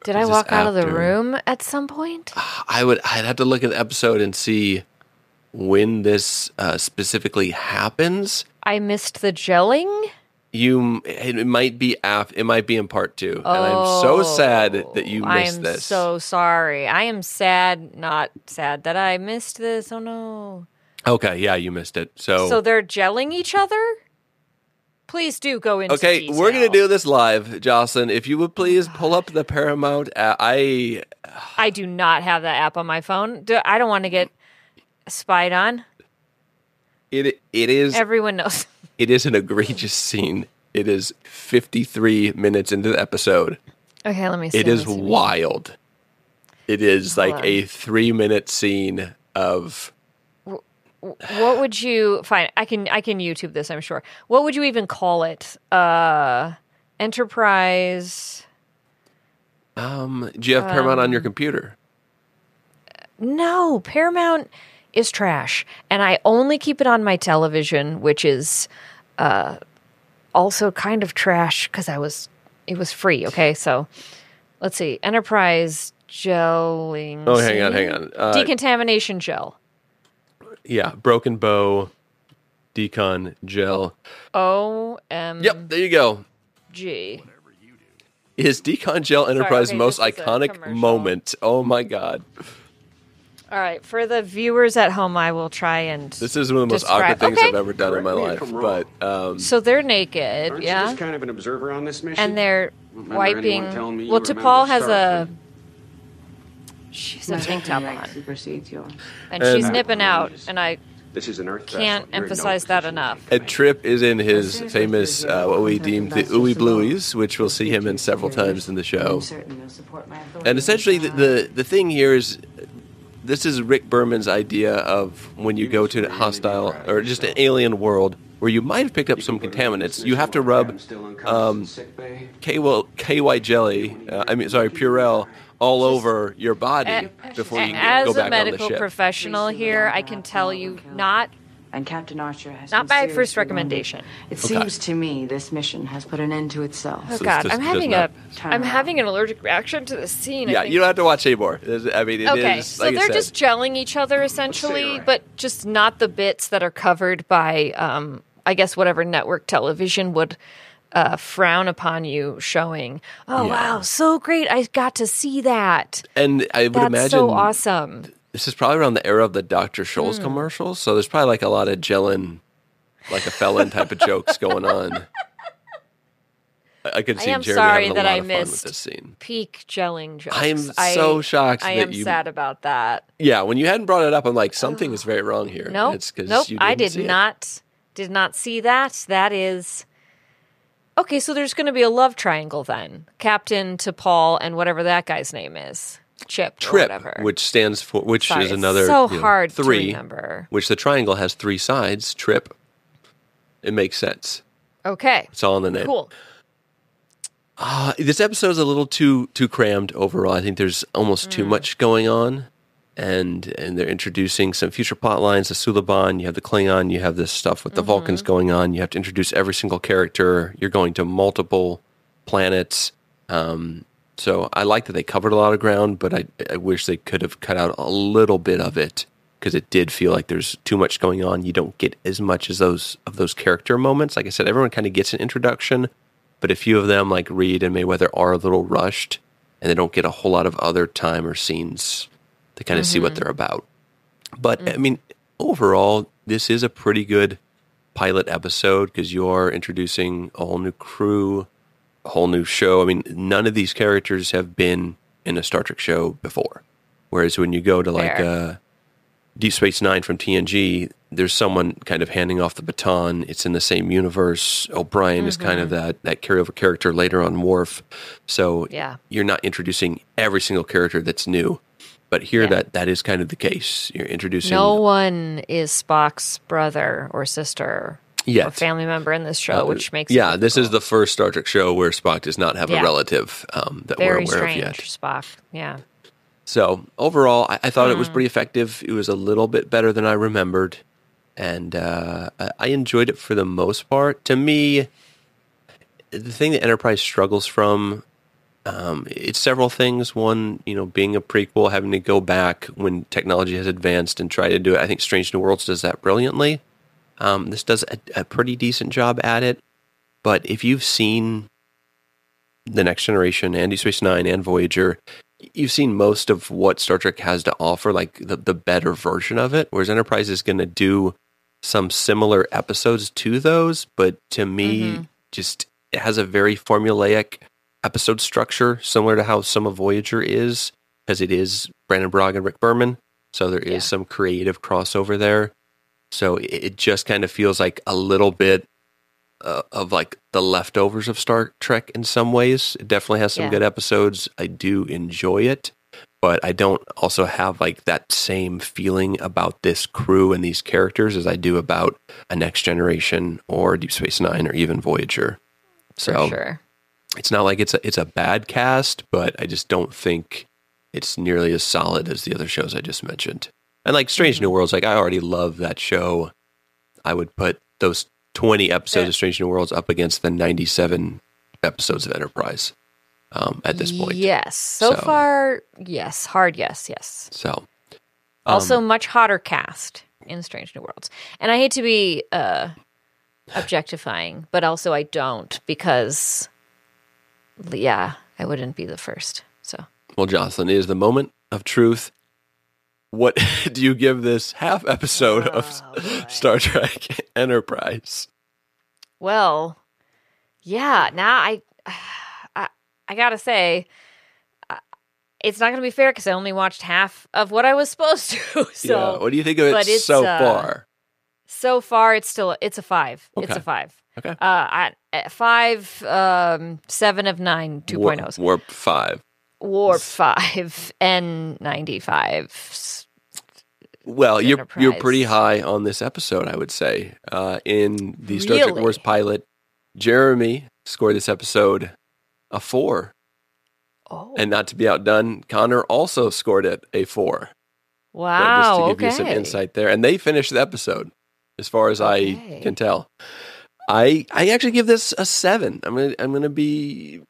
Did I walk out of the room at some point? I'd have to look at the episode and see when this specifically happens. I missed the gelling. It might be in part 2, and I'm so sad that you missed this. I'm so sorry. I am sad, not sad that I missed this. Oh no. Okay, yeah, you missed it. So they're gelling each other? Please do go into detail. We're going to do this live, Jocelyn. If you would please pull up the Paramount app. I do not have that app on my phone. I don't want to get spied on. It is. Everyone knows. It is an egregious scene. It is 53 minutes into the episode. Okay, let me see. It is wild. It is like a 3-minute scene of. What would you find? I can YouTube this, I'm sure. What would you even call it? Enterprise. Do you have Paramount on your computer? No, Paramount is trash. And I only keep it on my television, which is also kind of trash because it was free. Okay, so let's see. Enterprise gelling. Oh, hang on. Decontamination gel. Yeah, Broken Bow, Decon Gel. OMG. Yep, there you go. Is Decon Gel Enterprise most iconic moment? Oh my God. All right, for the viewers at home, I will try and This is one of the most awkward things I've ever done in my life. But so they're naked, Aren't yeah? you just kind of an observer on this mission? And they're Remember wiping. anyone telling me you Well, remember T'Pol has Star a. Trek? She's a tank top on, supersedes yours. and she's nipping out, and I This is an Earth can't vessel. You're in no emphasize that position. enough. Ed Tripp is in his famous, what we deemed the Ooey Blueies, which we'll see him in several times in the show. And essentially, the thing here is, this is Rick Berman's idea of when you go to a hostile or just an alien world where you might have picked up some contaminants. You have to rub KY jelly, Purell, all over your body before you go back As on a the medical ship. professional here, I can tell you not And Captain Archer has not been my first seriously recommendation. wounded. It seems to me this mission has put an end to itself. Oh So God, this I'm does having not- I'm having an allergic reaction to the scene. I Yeah, think. you don't have to watch anymore. I mean, it Okay, is, so like I they're said, just gelling each other essentially, right. but just not the bits that are covered by, I guess, whatever network television would frown upon you showing. Oh, Yeah. wow, so great. I got to see that. And I would That's imagine so awesome. this is probably around the era of the Dr. Hmm. Scholl's commercials, so there's probably like a lot of gelling, like a felon type of jokes going on. I could see am Jeremy sorry having a that lot I of fun with missed this scene. Peak gelling jokes. I'm so shocked I that am you- sad about that. Yeah, when you hadn't brought it up, I'm like, something is very wrong here. Nope. It's 'cause Nope. you I didn't did see it. not see that. That is okay. So there's going to be a love triangle then. Captain T'Pol and whatever that guy's name is, Chip or Trip, whatever. which stands for, which Sorry, is it's another so you know, hard to three, remember. which the triangle has three sides. Trip. It makes sense. Okay. It's all in the name. Cool. This episode's a little too crammed overall. I think there's almost too much going on, and they're introducing some future plot lines. The Suliban, you have the Klingon, you have this stuff with the Vulcans going on. You have to introduce every single character. You're going to multiple planets. So I like that they covered a lot of ground, but I wish they could have cut out a little bit of it because it did feel like there's too much going on. You don't get as much as those character moments. Like I said, everyone kind of gets an introduction. But a few of them, like Reed and Mayweather, are a little rushed, and they don't get a whole lot of other time or scenes to kind of see what they're about. But, I mean, overall, this is a pretty good pilot episode because you are introducing a whole new crew, a whole new show. I mean, none of these characters have been in a Star Trek show before. Whereas when you go to, like, Deep Space Nine from TNG, there's someone kind of handing off the baton. It's in the same universe. O'Brien is kind of that carryover character later on Worf. So you're not introducing every single character that's new. But here that is kind of the case. You're introducing... No one is Spock's brother or sister or family member in this show, which makes it this is difficult. the first Star Trek show where Spock does not have a relative that Very we're aware strange, of yet. Spock. Yeah. So overall, I thought it was pretty effective. It was a little bit better than I remembered, and I enjoyed it for the most part. To me, the thing that Enterprise struggles from, it's several things. One, being a prequel, having to go back when technology has advanced and try to do it. I think Strange New Worlds does that brilliantly. This does a pretty decent job at it. But if you've seen The Next Generation and Deep Space Nine and Voyager, you've seen most of what Star Trek has to offer, like the better version of it, whereas Enterprise is going to do some similar episodes to those, but to me, just it has a very formulaic episode structure, similar to how some of Voyager is, because it is Brandon Bragg and Rick Berman, so there is some creative crossover there. So it just kind of feels like a little bit of like the leftovers of Star Trek in some ways. It definitely has some good episodes. I do enjoy it, but I don't also have like that same feeling about this crew and these characters as I do about A Next Generation or Deep Space Nine or even Voyager. So For sure. It's not like it's a bad cast, but I just don't think it's nearly as solid as the other shows I just mentioned. And like Strange New Worlds, like I already love that show. I would put those 20 episodes of Strange New Worlds up against the 97 episodes of Enterprise at this point. Yes. So far, yes. Hard yes, yes. So. Also much hotter cast in Strange New Worlds. And I hate to be objectifying, but also I don't because, yeah, I wouldn't be the first. So. Well, Jocelyn, it is the moment of truth. What do you give this half episode of Star Trek Enterprise? Well, yeah. Now I gotta say, it's not gonna be fair because I only watched half of what I was supposed to. So, yeah. What do you think of it so far? So far, it's a 5. Okay. It's a 5. Okay. At 5, 7 of 9, 2.0s. Warp 5. Warp 5 and 95. Well, you're pretty high on this episode, I would say. In the Star Trek Wars pilot, Jeremy scored this episode a 4. Oh. And not to be outdone, Connor also scored it a 4. Wow. Just to give you some insight there. And they finished the episode, as far as I can tell. I actually give this a 7. I'm gonna be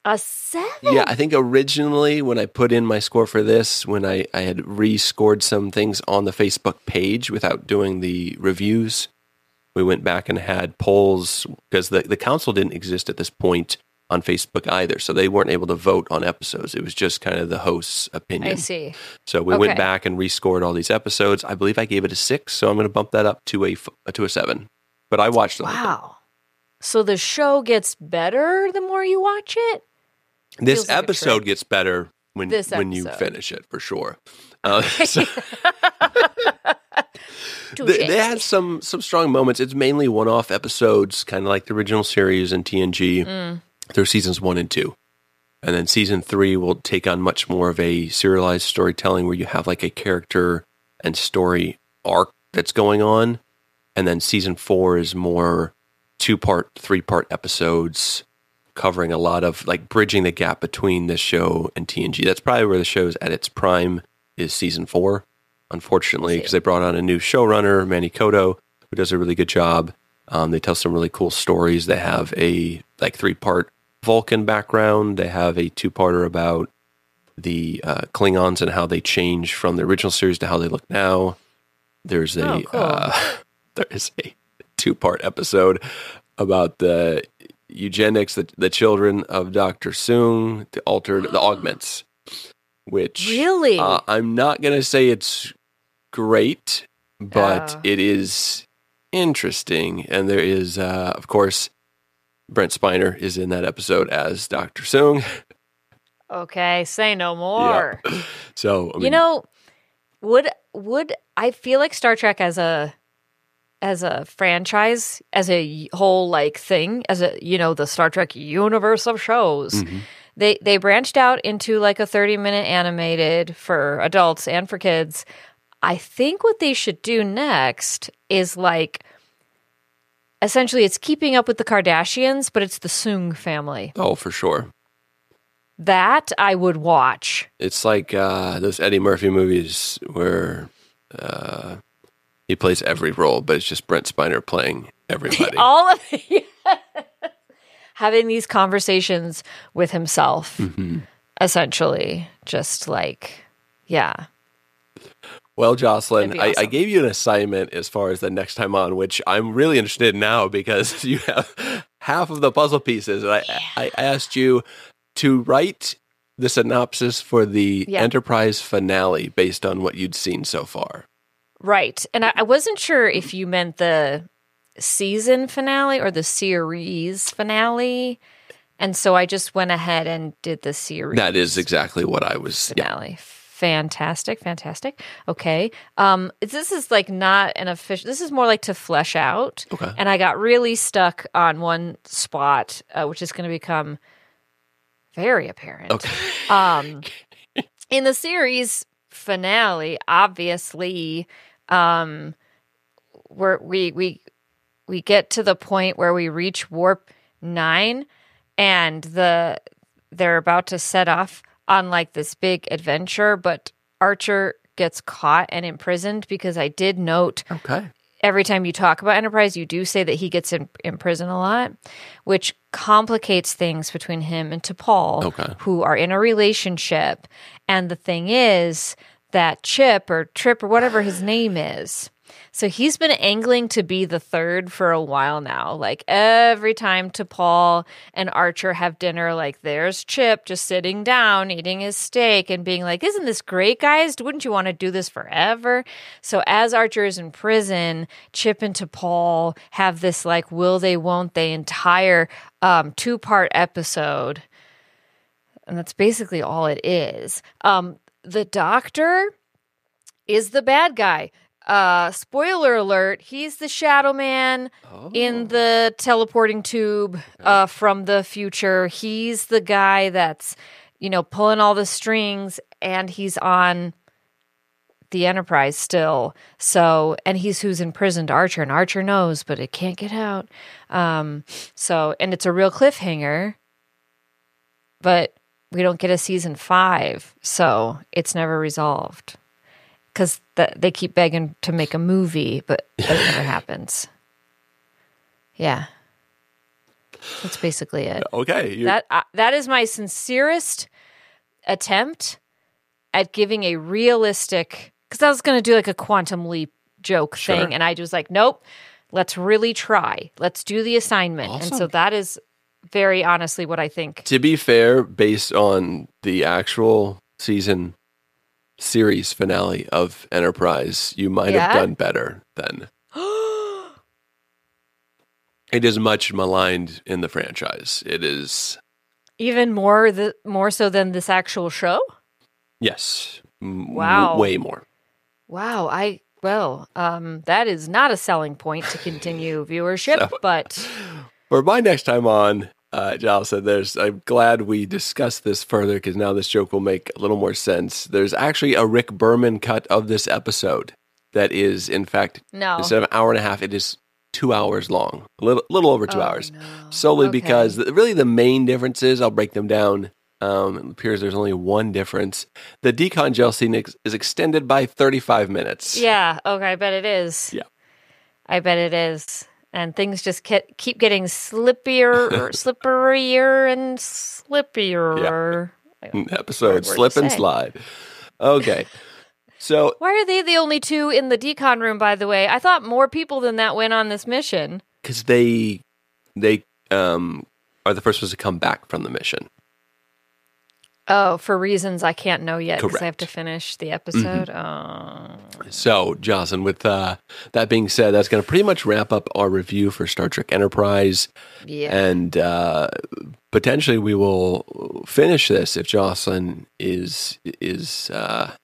a 7. Yeah, I think originally when I put in my score for this, when I had rescored some things on the Facebook page without doing the reviews, we went back and had polls because the council didn't exist at this point on Facebook either, so they weren't able to vote on episodes. It was just kind of the host's opinion. I see. So we went back and rescored all these episodes. I believe I gave it a 6, so I'm going to bump that up to a 7. But I watched them. Wow. So the show gets better the more you watch it? This episode gets better when you finish it, for sure. They had some strong moments. It's mainly one-off episodes, kind of like the original series in TNG through seasons 1 and 2. And then season 3 will take on much more of a serialized storytelling where you have like a character and story arc that's going on. And then season 4 is more 2-part, 3-part episodes covering a lot of like bridging the gap between this show and TNG. That's probably where the show's at its prime is season 4, unfortunately, because they brought on a new showrunner, Manny Koto, who does a really good job. They tell some really cool stories. They have a like 3-part Vulcan background. They have a 2-parter about the Klingons and how they change from the original series to how they look now. There's a there is a 2-part episode about the eugenics, the children of Dr. Soong, the augments, which really I'm not going to say it's great, but it is interesting. And there is, of course, Brent Spiner is in that episode as Dr. Soong. Okay, say no more. Yeah. So, I mean, you know, would I feel like Star Trek as a franchise, as a whole like thing, as a, you know, the Star Trek universe of shows, they branched out into like a 30-minute animated for adults and for kids. I think what they should do next is like, essentially it's keeping up with the Kardashians, but it's the Soong family. Oh, for sure. That I would watch. It's like those Eddie Murphy movies where he plays every role, but it's just Brent Spiner playing everybody. All of having these conversations with himself, essentially. Just like, yeah. Well, Jocelyn, Awesome. I gave you an assignment as far as the next time on, which I'm really interested in now because you have half of the puzzle pieces. And I asked you to write the synopsis for the Enterprise finale based on what you'd seen so far. Right. And I wasn't sure if you meant the season finale or the series finale. And so I just went ahead and did the series. That is exactly what I was. Finale. Yeah. Fantastic. Okay. This is like not an official, this is more like to flesh out. Okay. And I got really stuck on one spot, which is going to become very apparent. Okay. In the series finale, obviously, we get to the point where we reach warp 9, and they're about to set off on like this big adventure, but Archer gets caught and imprisoned, because I did note every time you talk about Enterprise, you do say that he gets in prison a lot, which complicates things between him and T'Pol, who are in a relationship. And the thing is that Chip or Trip or whatever his name is, so he's been angling to be the third for a while now. Like every time T'Pol and Archer have dinner, like there's Chip just sitting down, eating his steak and being like, isn't this great, guys? Wouldn't you want to do this forever? So as Archer is in prison, Chip and T'Pol have this like will they, won't they entire 2-part episode. And that's basically all it is. The Doctor is the bad guy. Spoiler alert, he's the Shadow Man in the teleporting tube from the future. He's the guy that's, pulling all the strings, and he's on the Enterprise still. So, and he's who's imprisoned Archer, and Archer knows, but it can't get out. And it's a real cliffhanger, but we don't get a season 5, so it's never resolved. Because they keep begging to make a movie, but it never happens. Yeah. That's basically it. Okay. That is my sincerest attempt at giving a realistic... Because I was going to do like a quantum leap joke thing, and I was like, nope, let's really try. Let's do the assignment. Awesome. And so that is very honestly what I think. To be fair, based on the actual season series finale of Enterprise, you might have done better than. It is much maligned in the franchise. It is even more so than this actual show. Yes. Wow. Way more. Wow. That is not a selling point to continue viewership, but for my next time on, Jonathan, I'm glad we discussed this further, because now this joke will make a little more sense. There's actually a Rick Berman cut of this episode that is, in fact, instead of an hour and a half, it is 2 hours long, a little over 2 hours, solely because really the main differences, I'll break them down. It appears there's only one difference. The decon gel scene is extended by 35 minutes. Yeah, okay, I bet it is. Yeah. I bet it is. And things just keep getting slipperier and slippier. Yeah. Episode Slip and Slide. Okay. So why are they the only two in the decon room, by the way? I thought more people than that went on this mission. Because they are the first ones to come back from the mission. Oh, for reasons I can't know yet, because Correct. I have to finish the episode. So, Jocelyn, with that being said, that's going to pretty much wrap up our review for Star Trek Enterprise. Yeah. And potentially we will finish this if Jocelyn is I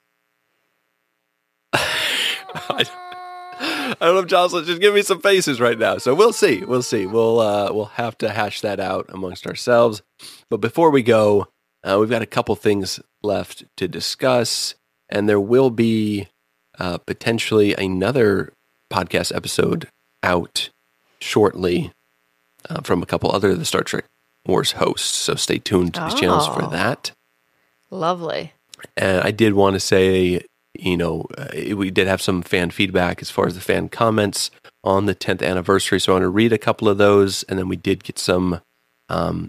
don't know if Jocelyn, just give me some faces right now. So we'll see. We'll have to hash that out amongst ourselves. But before we go, we've got a couple things left to discuss, and there will be potentially another podcast episode out shortly from a couple other of the Star Trek Wars hosts. So stay tuned to these channels for that. Lovely. And I did want to say, we did have some fan feedback as far as the fan comments on the 10th anniversary. So I want to read a couple of those, and then we did get some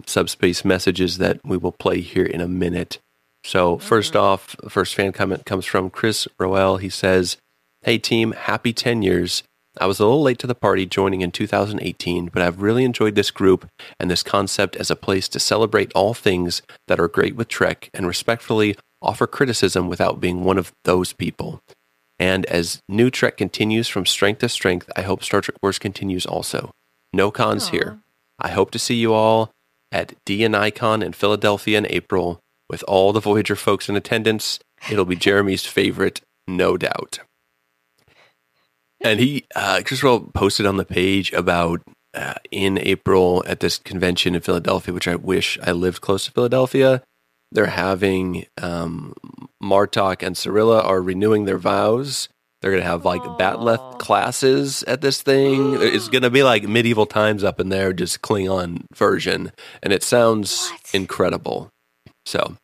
subspace messages that we will play here in a minute. So first off, the first fan comment comes from Chris Roel. He says, "Hey team, happy 10 years. I was a little late to the party joining in 2018, but I've really enjoyed this group and this concept as a place to celebrate all things that are great with Trek and respectfully offer criticism without being one of those people. And as new Trek continues from strength to strength, I hope Star Trek Wars continues also. No cons here. I hope to see you all at D&I-Con in Philadelphia in April with all the Voyager folks in attendance. It'll be Jeremy's favorite, no doubt." And he, Chris Roel posted on the page about in April at this convention in Philadelphia, which I wish I lived close to Philadelphia. They're having Martok and Cirilla are renewing their vows They're going to have like Batleth classes at this thing. It's going to be like medieval times up in there, just Klingon version. And it sounds incredible. So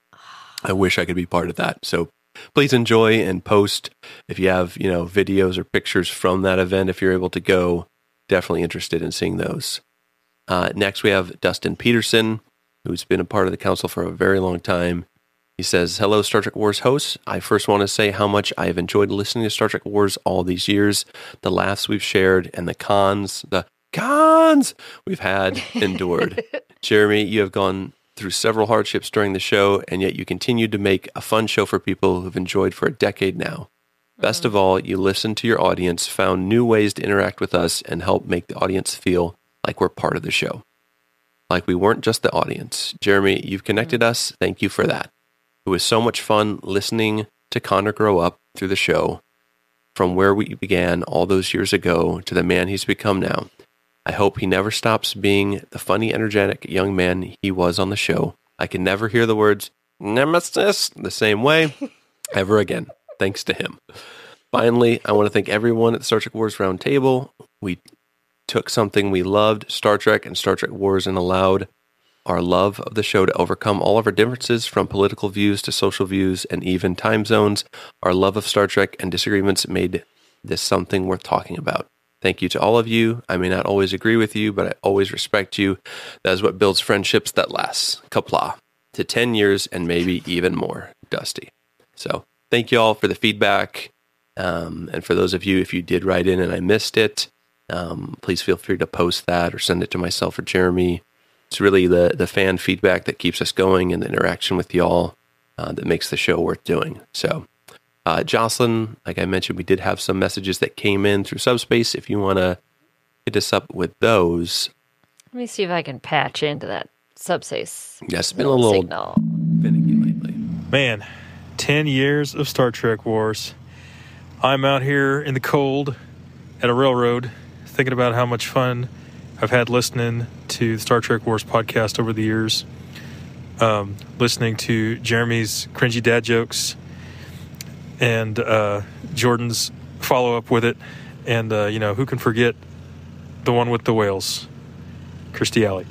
I wish I could be part of that. So please enjoy and post if you have, videos or pictures from that event. If you're able to go, definitely interested in seeing those. Next, we have Dustin Peterson, who's been a part of the council for a very long time. He says, "Hello, Star Trek Wars hosts. I first want to say how much I have enjoyed listening to Star Trek Wars all these years. The laughs we've shared and the cons we've had endured. Jeremy, you have gone through several hardships during the show, and yet you continue to make a fun show for people who've enjoyed for a decade now. Best of all, you listened to your audience, found new ways to interact with us, and help make the audience feel like we're part of the show. Like we weren't just the audience. Jeremy, you've connected us. Thank you for that. It was so much fun listening to Connor grow up through the show, from where we began all those years ago to the man he's become now. I hope he never stops being the funny, energetic young man he was on the show. I can never hear the words nemesis the same way ever again, thanks to him. Finally, I want to thank everyone at the Star Trek Wars Roundtable. We took something we loved, Star Trek and Star Trek Wars, and allowed our love of the show to overcome all of our differences, from political views to social views and even time zones. Our love of Star Trek and disagreements made this something worth talking about. Thank you to all of you. I may not always agree with you, but I always respect you. That is what builds friendships that last. Qapla'. To 10 years and maybe even more. Dusty." So thank you all for the feedback. And for those of you, if you did write in and I missed it, please feel free to post that or send it to myself or Jeremy. It's really the fan feedback that keeps us going, and the interaction with y'all that makes the show worth doing. So, Jocelyn, like I mentioned, we did have some messages that came in through Subspace. If you want to hit us up with those. Let me see if I can patch into that Subspace. Yeah, it's been a little finicky lately. Man, 10 years of Star Trek Wars. I'm out here in the cold at a railroad thinking about how much fun I've had listening to the Star Trek Wars podcast over the years. Listening to Jeremy's cringy dad jokes and Jordan's follow-up with it. And, who can forget the one with the whales? Kirstie Alley.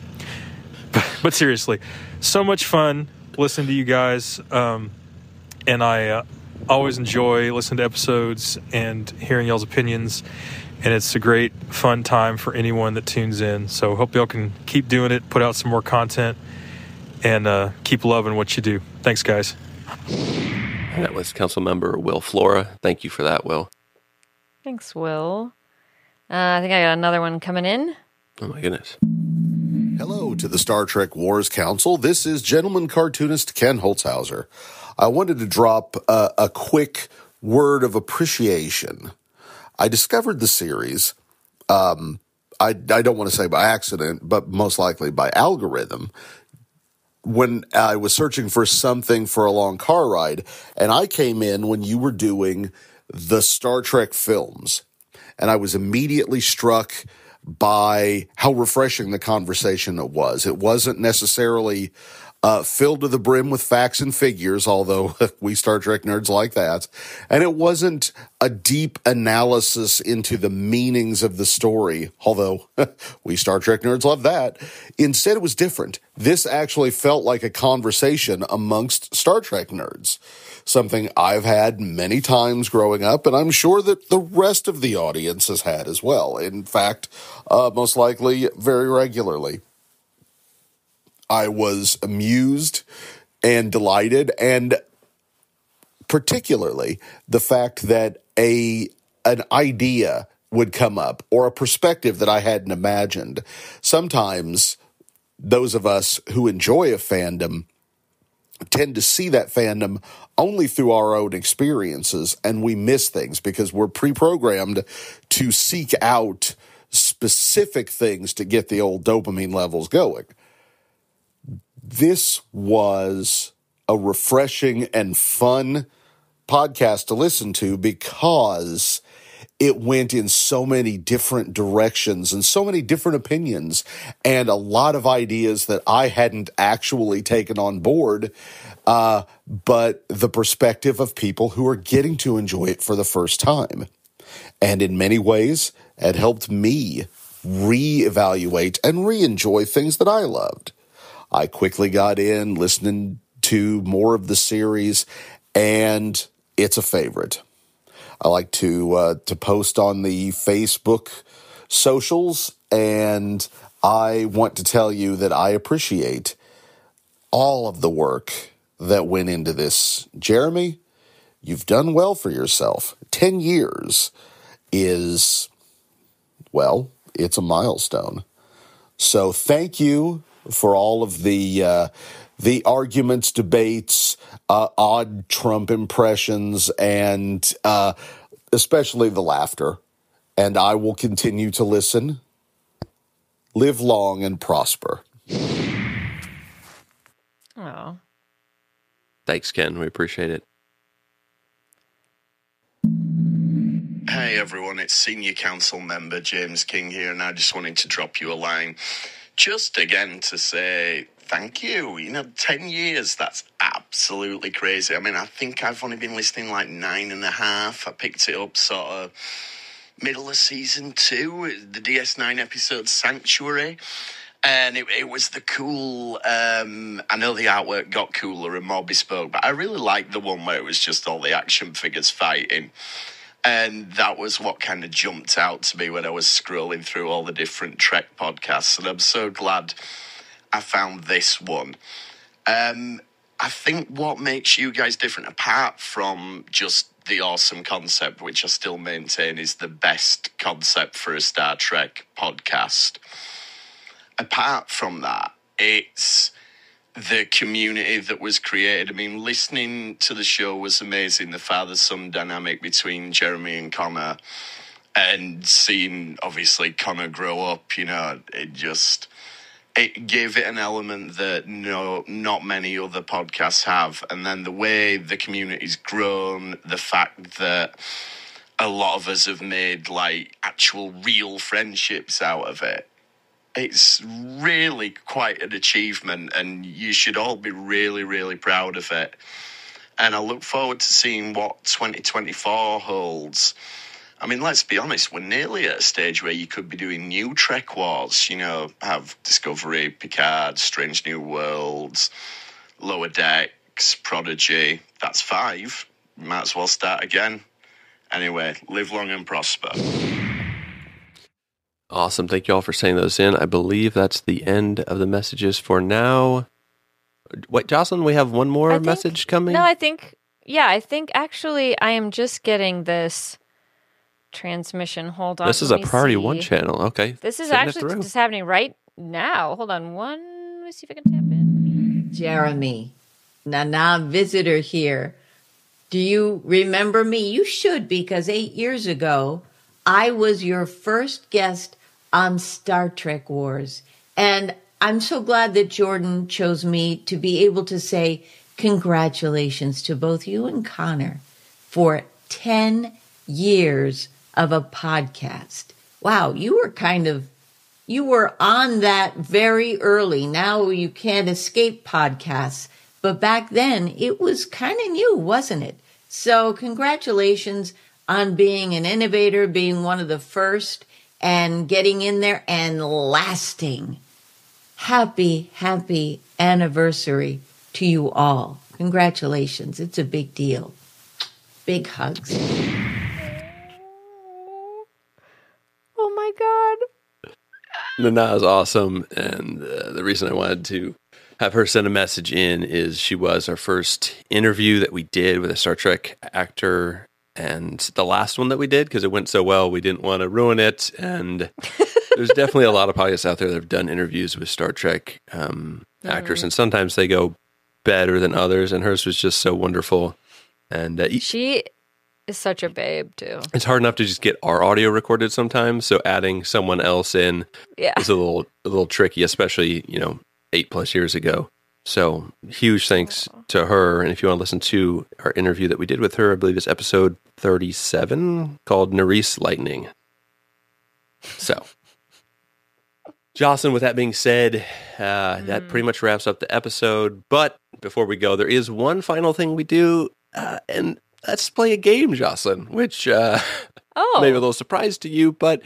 But seriously, so much fun listening to you guys. And I always enjoy listening to episodes and hearing y'all's opinions. And it's a great, fun time for anyone that tunes in. So hope y'all can keep doing it, put out some more content, and keep loving what you do. Thanks, guys. That was Councilmember Will Flora. Thank you for that, Will. Thanks, Will. I think I got another one coming in. Oh, my goodness. Hello to the Star Trek Wars Council. This is gentleman cartoonist Ken Holzhauser. I wanted to drop a quick word of appreciation. I discovered the series, I don't want to say by accident, but most likely by algorithm, when I was searching for something for a long car ride, and I came in when you were doing the Star Trek films, and I was immediately struck by how refreshing the conversation it was. It wasn't necessarily filled to the brim with facts and figures, although we Star Trek nerds like that. And it wasn't a deep analysis into the meanings of the story, although we Star Trek nerds love that. Instead, it was different. This actually felt like a conversation amongst Star Trek nerds, something I've had many times growing up, and I'm sure that the rest of the audience has had as well. In fact, most likely very regularly. I was amused and delighted, and particularly the fact that an idea would come up or a perspective that I hadn't imagined. Sometimes those of us who enjoy a fandom tend to see that fandom only through our own experiences, and we miss things because we're pre-programmed to seek out specific things to get the old dopamine levels going. This was a refreshing and fun podcast to listen to because it went in so many different directions and so many different opinions and a lot of ideas that I hadn't actually taken on board, but the perspective of people who are getting to enjoy it for the first time. And in many ways, it helped me reevaluate and re-enjoy things that I loved. I quickly got in, listening to more of the series, and it's a favorite. I like to post on the Facebook socials, and I want to tell you that I appreciate all of the work that went into this. Jeremy, you've done well for yourself. 10 years is, well, it's a milestone. So thank you for all of the arguments, debates, odd Trump impressions, and especially the laughter. And I will continue to listen. Live long and prosper. Oh. Thanks, Ken. We appreciate it. Hey everyone, it's Senior Council Member James King here, and I just wanted to drop you a line. Just again to say thank you. 10 years, that's absolutely crazy. I mean, I think I've only been listening like 9.5. I picked it up sort of middle of season 2, the DS9 episode Sanctuary. And it was the cool, I know the artwork got cooler and more bespoke, but I really liked the one where it was just all the action figures fighting. And that was what kind of jumped out to me when I was scrolling through all the different Trek podcasts. And I'm so glad I found this one. I think what makes you guys different, apart from just the awesome concept, which I still maintain is the best concept for a Star Trek podcast, apart from that, it's the community that was created. I mean, listening to the show was amazing. The father-son dynamic between Jeremy and Connor, and seeing, obviously, Connor grow up, it gave it an element that not many other podcasts have. And then the way the community's grown, the fact that a lot of us have made, like, actual real friendships out of it, it's really quite an achievement, and you should all be really, really proud of it. And I look forward to seeing what 2024 holds. I mean, let's be honest, we're nearly at a stage where you could be doing new Trek Wars, have Discovery, Picard, Strange New Worlds, Lower Decks, Prodigy. That's 5. Might as well start again. Anyway, live long and prosper. Awesome. Thank you all for sending those in. I believe that's the end of the messages for now. Wait, Jocelyn, we have one more message coming? No, I think actually I am just getting this transmission. Hold on. This is a Priority 1 channel. Okay. This is actually just happening right now. Hold on. Let me see if I can tap in. Jeremy, Nana visitor here. Do you remember me? You should, because 8 years ago, I was your first guest on Star Trek Wars. And I'm so glad that Jordan chose me to be able to say congratulations to both you and Connor for 10 years of a podcast. Wow, you were on that very early. Now you can't escape podcasts. But back then, it was kind of new, wasn't it? So congratulations on being an innovator, being one of the first, and getting in there and lasting. Happy, happy anniversary to you all. Congratulations. It's a big deal. Big hugs. Oh my God. Nana is awesome. And the reason I wanted to have her send a message in is she was our first interview that we did with a Star Trek actor, and the last one that we did, because it went so well, we didn't want to ruin it. And there's definitely a lot of podcasts out there that have done interviews with Star Trek actors, and sometimes they go better than others, and hers was just so wonderful. And she is such a babe, too. It's hard enough to just get our audio recorded sometimes, so adding someone else in is a little tricky, especially, 8+ years ago. So huge thanks to her. And if you want to listen to our interview that we did with her, I believe it's episode 37 called Nerys Lightning. So, Jocelyn, with that being said, that pretty much wraps up the episode. But before we go, there is one final thing we do, and that's play a game, Jocelyn, which maybe a little surprise to you, but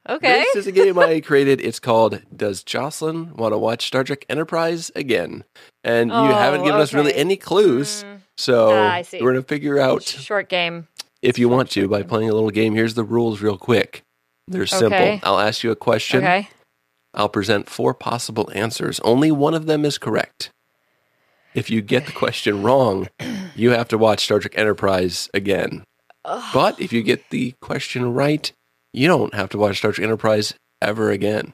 okay. This is a game I created. It's called Does Jocelyn Want to Watch Star Trek Enterprise Again? And you haven't given us really any clues, so I see. we're going to figure out Short game. if you want to by playing a little game. Here's the rules real quick. They're simple. Okay. I'll ask you a question. Okay. I'll present 4 possible answers. Only one of them is correct. If you get the question wrong, you have to watch Star Trek Enterprise again. But if you get the question right, you don't have to watch Star Trek Enterprise ever again.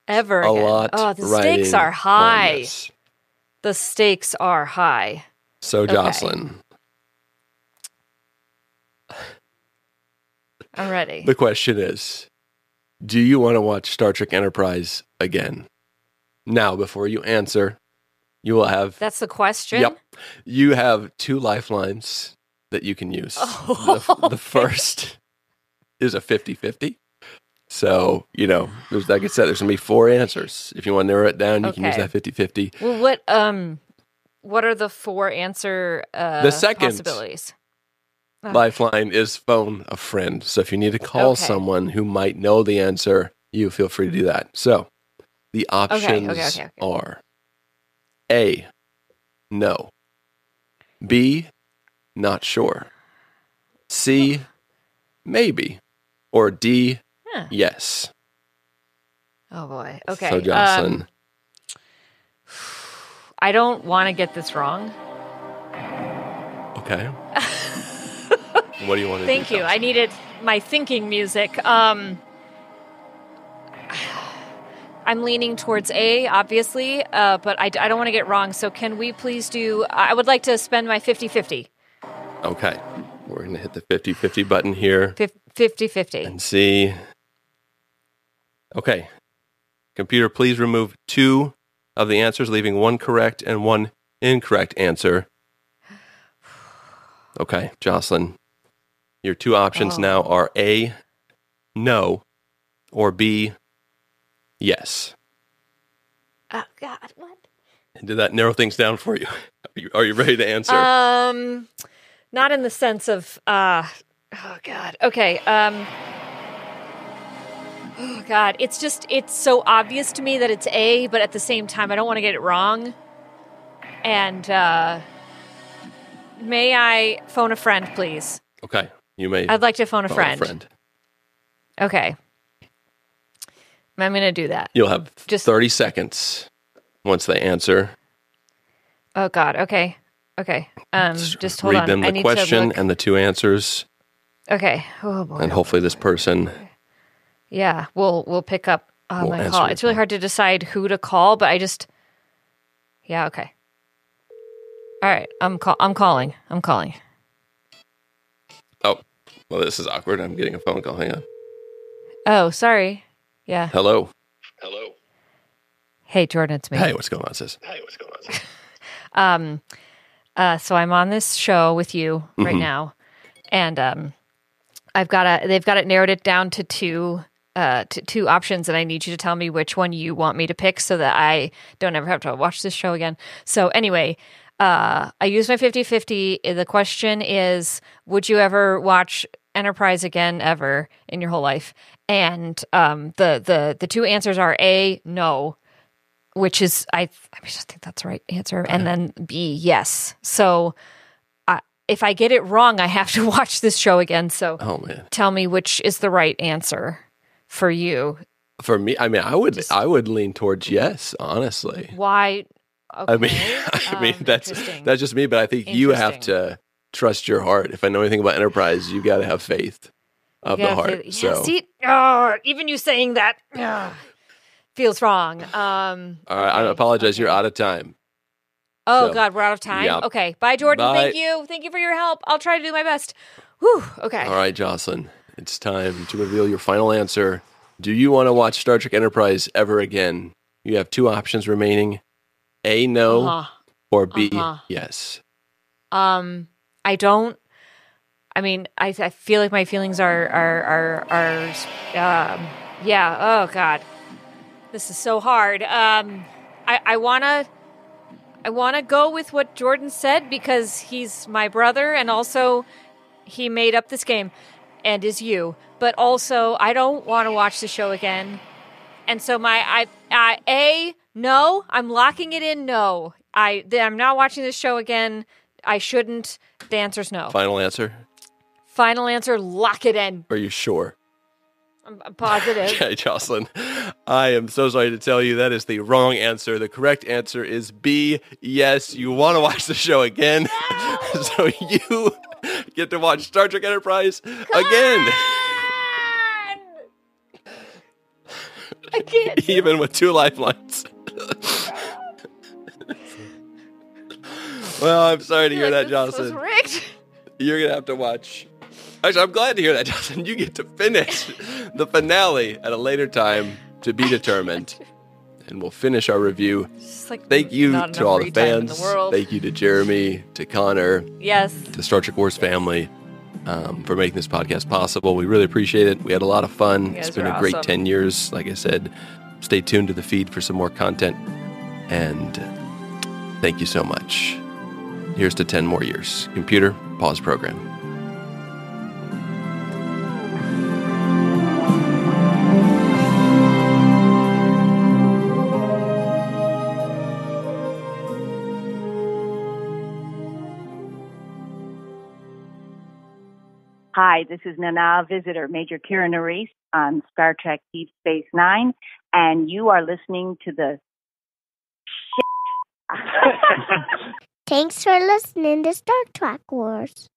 Ever A again. lot Oh, the stakes riding are high. on this. The stakes are high. So, Jocelyn, I'm ready. the question is, do you want to watch Star Trek Enterprise again? Now, before you answer, you will have... That's the question? Yep. You have 2 lifelines that you can use. The first is a 50-50. So, like I said, there's going to be 4 answers. If you want to narrow it down, you can use that 50-50. Well, what are the 4 answer The second possibilities? lifeline is phone a friend. So if you need to call someone who might know the answer, you feel free to do that. So the options are A, no. B, not sure. C, maybe. Or D, yes. Oh boy. Okay. So Jocelyn. I don't want to get this wrong. Okay. What do you want to do? Thank you. I needed my thinking music. I'm leaning towards A, obviously, but I don't want to get wrong. So can we please do... I would like to spend my 50-50. Okay. We're going to hit the 50-50 button here. 50-50. And see. Okay. Computer, please remove 2 of the answers, leaving 1 correct and 1 incorrect answer. Okay, Jocelyn. Your 2 options now are A, no, or B, yes. Oh, God, what? And did that narrow things down for you? Are you ready to answer? Not in the sense of, oh, God. Okay, oh, God, it's so obvious to me that it's A, but at the same time, I don't want to get it wrong. And, may I phone a friend, please? Okay, you may. I'd like to phone a friend. friend. Okay. I'm going to do that. You'll have 30 seconds once they answer. Oh, God. Okay. Just hold on. Read them the question and the 2 answers. Okay. Oh, boy. And hopefully this person... Yeah, we'll pick up my call. answer It's really hard to decide who to call, but I just... Yeah, okay. All right, I'm calling. Oh, well, this is awkward. I'm getting a phone call. Hang on. Oh, sorry. Yeah. Hello. Hey, Jordan, it's me. Hey, what's going on, sis? So I'm on this show with you right now, and they've got it narrowed it down to 2 options, and I need you to tell me which one you want me to pick so that I don't ever have to watch this show again. So anyway, I use my 50-50. The question is, would you ever watch Enterprise again ever in your whole life? And the 2 answers are A, no, which is I just think that's the right answer, and then B, yes. So if I get it wrong, I have to watch this show again. So tell me which is the right answer for you. For me, I mean, I would lean towards yes, honestly. Why? Okay. I mean that's just me, but I think you have to trust your heart. If I know anything about Enterprise, you got to have faith of the heart. So see, even you saying that feels wrong. All right, I apologize. You're out of time. Oh, God, we're out of time? Yep. Okay. Bye, Jordan. Bye. Thank you. Thank you for your help. I'll try to do my best. Whew. Okay. All right, Jocelyn. It's time to reveal your final answer. Do you want to watch Star Trek Enterprise ever again? You have 2 options remaining. A, no, Uh-huh. or B, Uh-huh. yes. I don't. I mean, I feel like my feelings are yeah. Oh God, this is so hard. I wanna go with what Jordan said because he's my brother, and also he made up this game, and is you. But also, I don't want to watch the show again, and so no. I'm locking it in. No, I'm not watching this show again. I shouldn't. The answer's no. Final answer? Final answer, lock it in. Are you sure? I'm positive. Okay, Jocelyn, I am so sorry to tell you that is the wrong answer. The correct answer is B. Yes, you want to watch the show again. No! So you get to watch Star Trek Enterprise again. I can't. Even with 2 lifelines. Well, I'm sorry to hear that, Jocelyn. This was rigged. You're going to have to watch. Actually, I'm glad to hear that, Jocelyn. You get to finish the finale at a later time to be determined. And we'll finish our review. Thank you to all the fans. Thank you to Jeremy, to Connor. Yes. To the Star Trek Wars family for making this podcast possible. We really appreciate it. We had a lot of fun. It's been a great 10 years. Like I said, stay tuned to the feed for some more content. And thank you so much. Here's to 10 more years. Computer, pause program. Hi, this is Nana Visitor, Major Kira Nerys on Star Trek Deep Space Nine, and you are listening to the Thanks for listening to Star Trek Wars.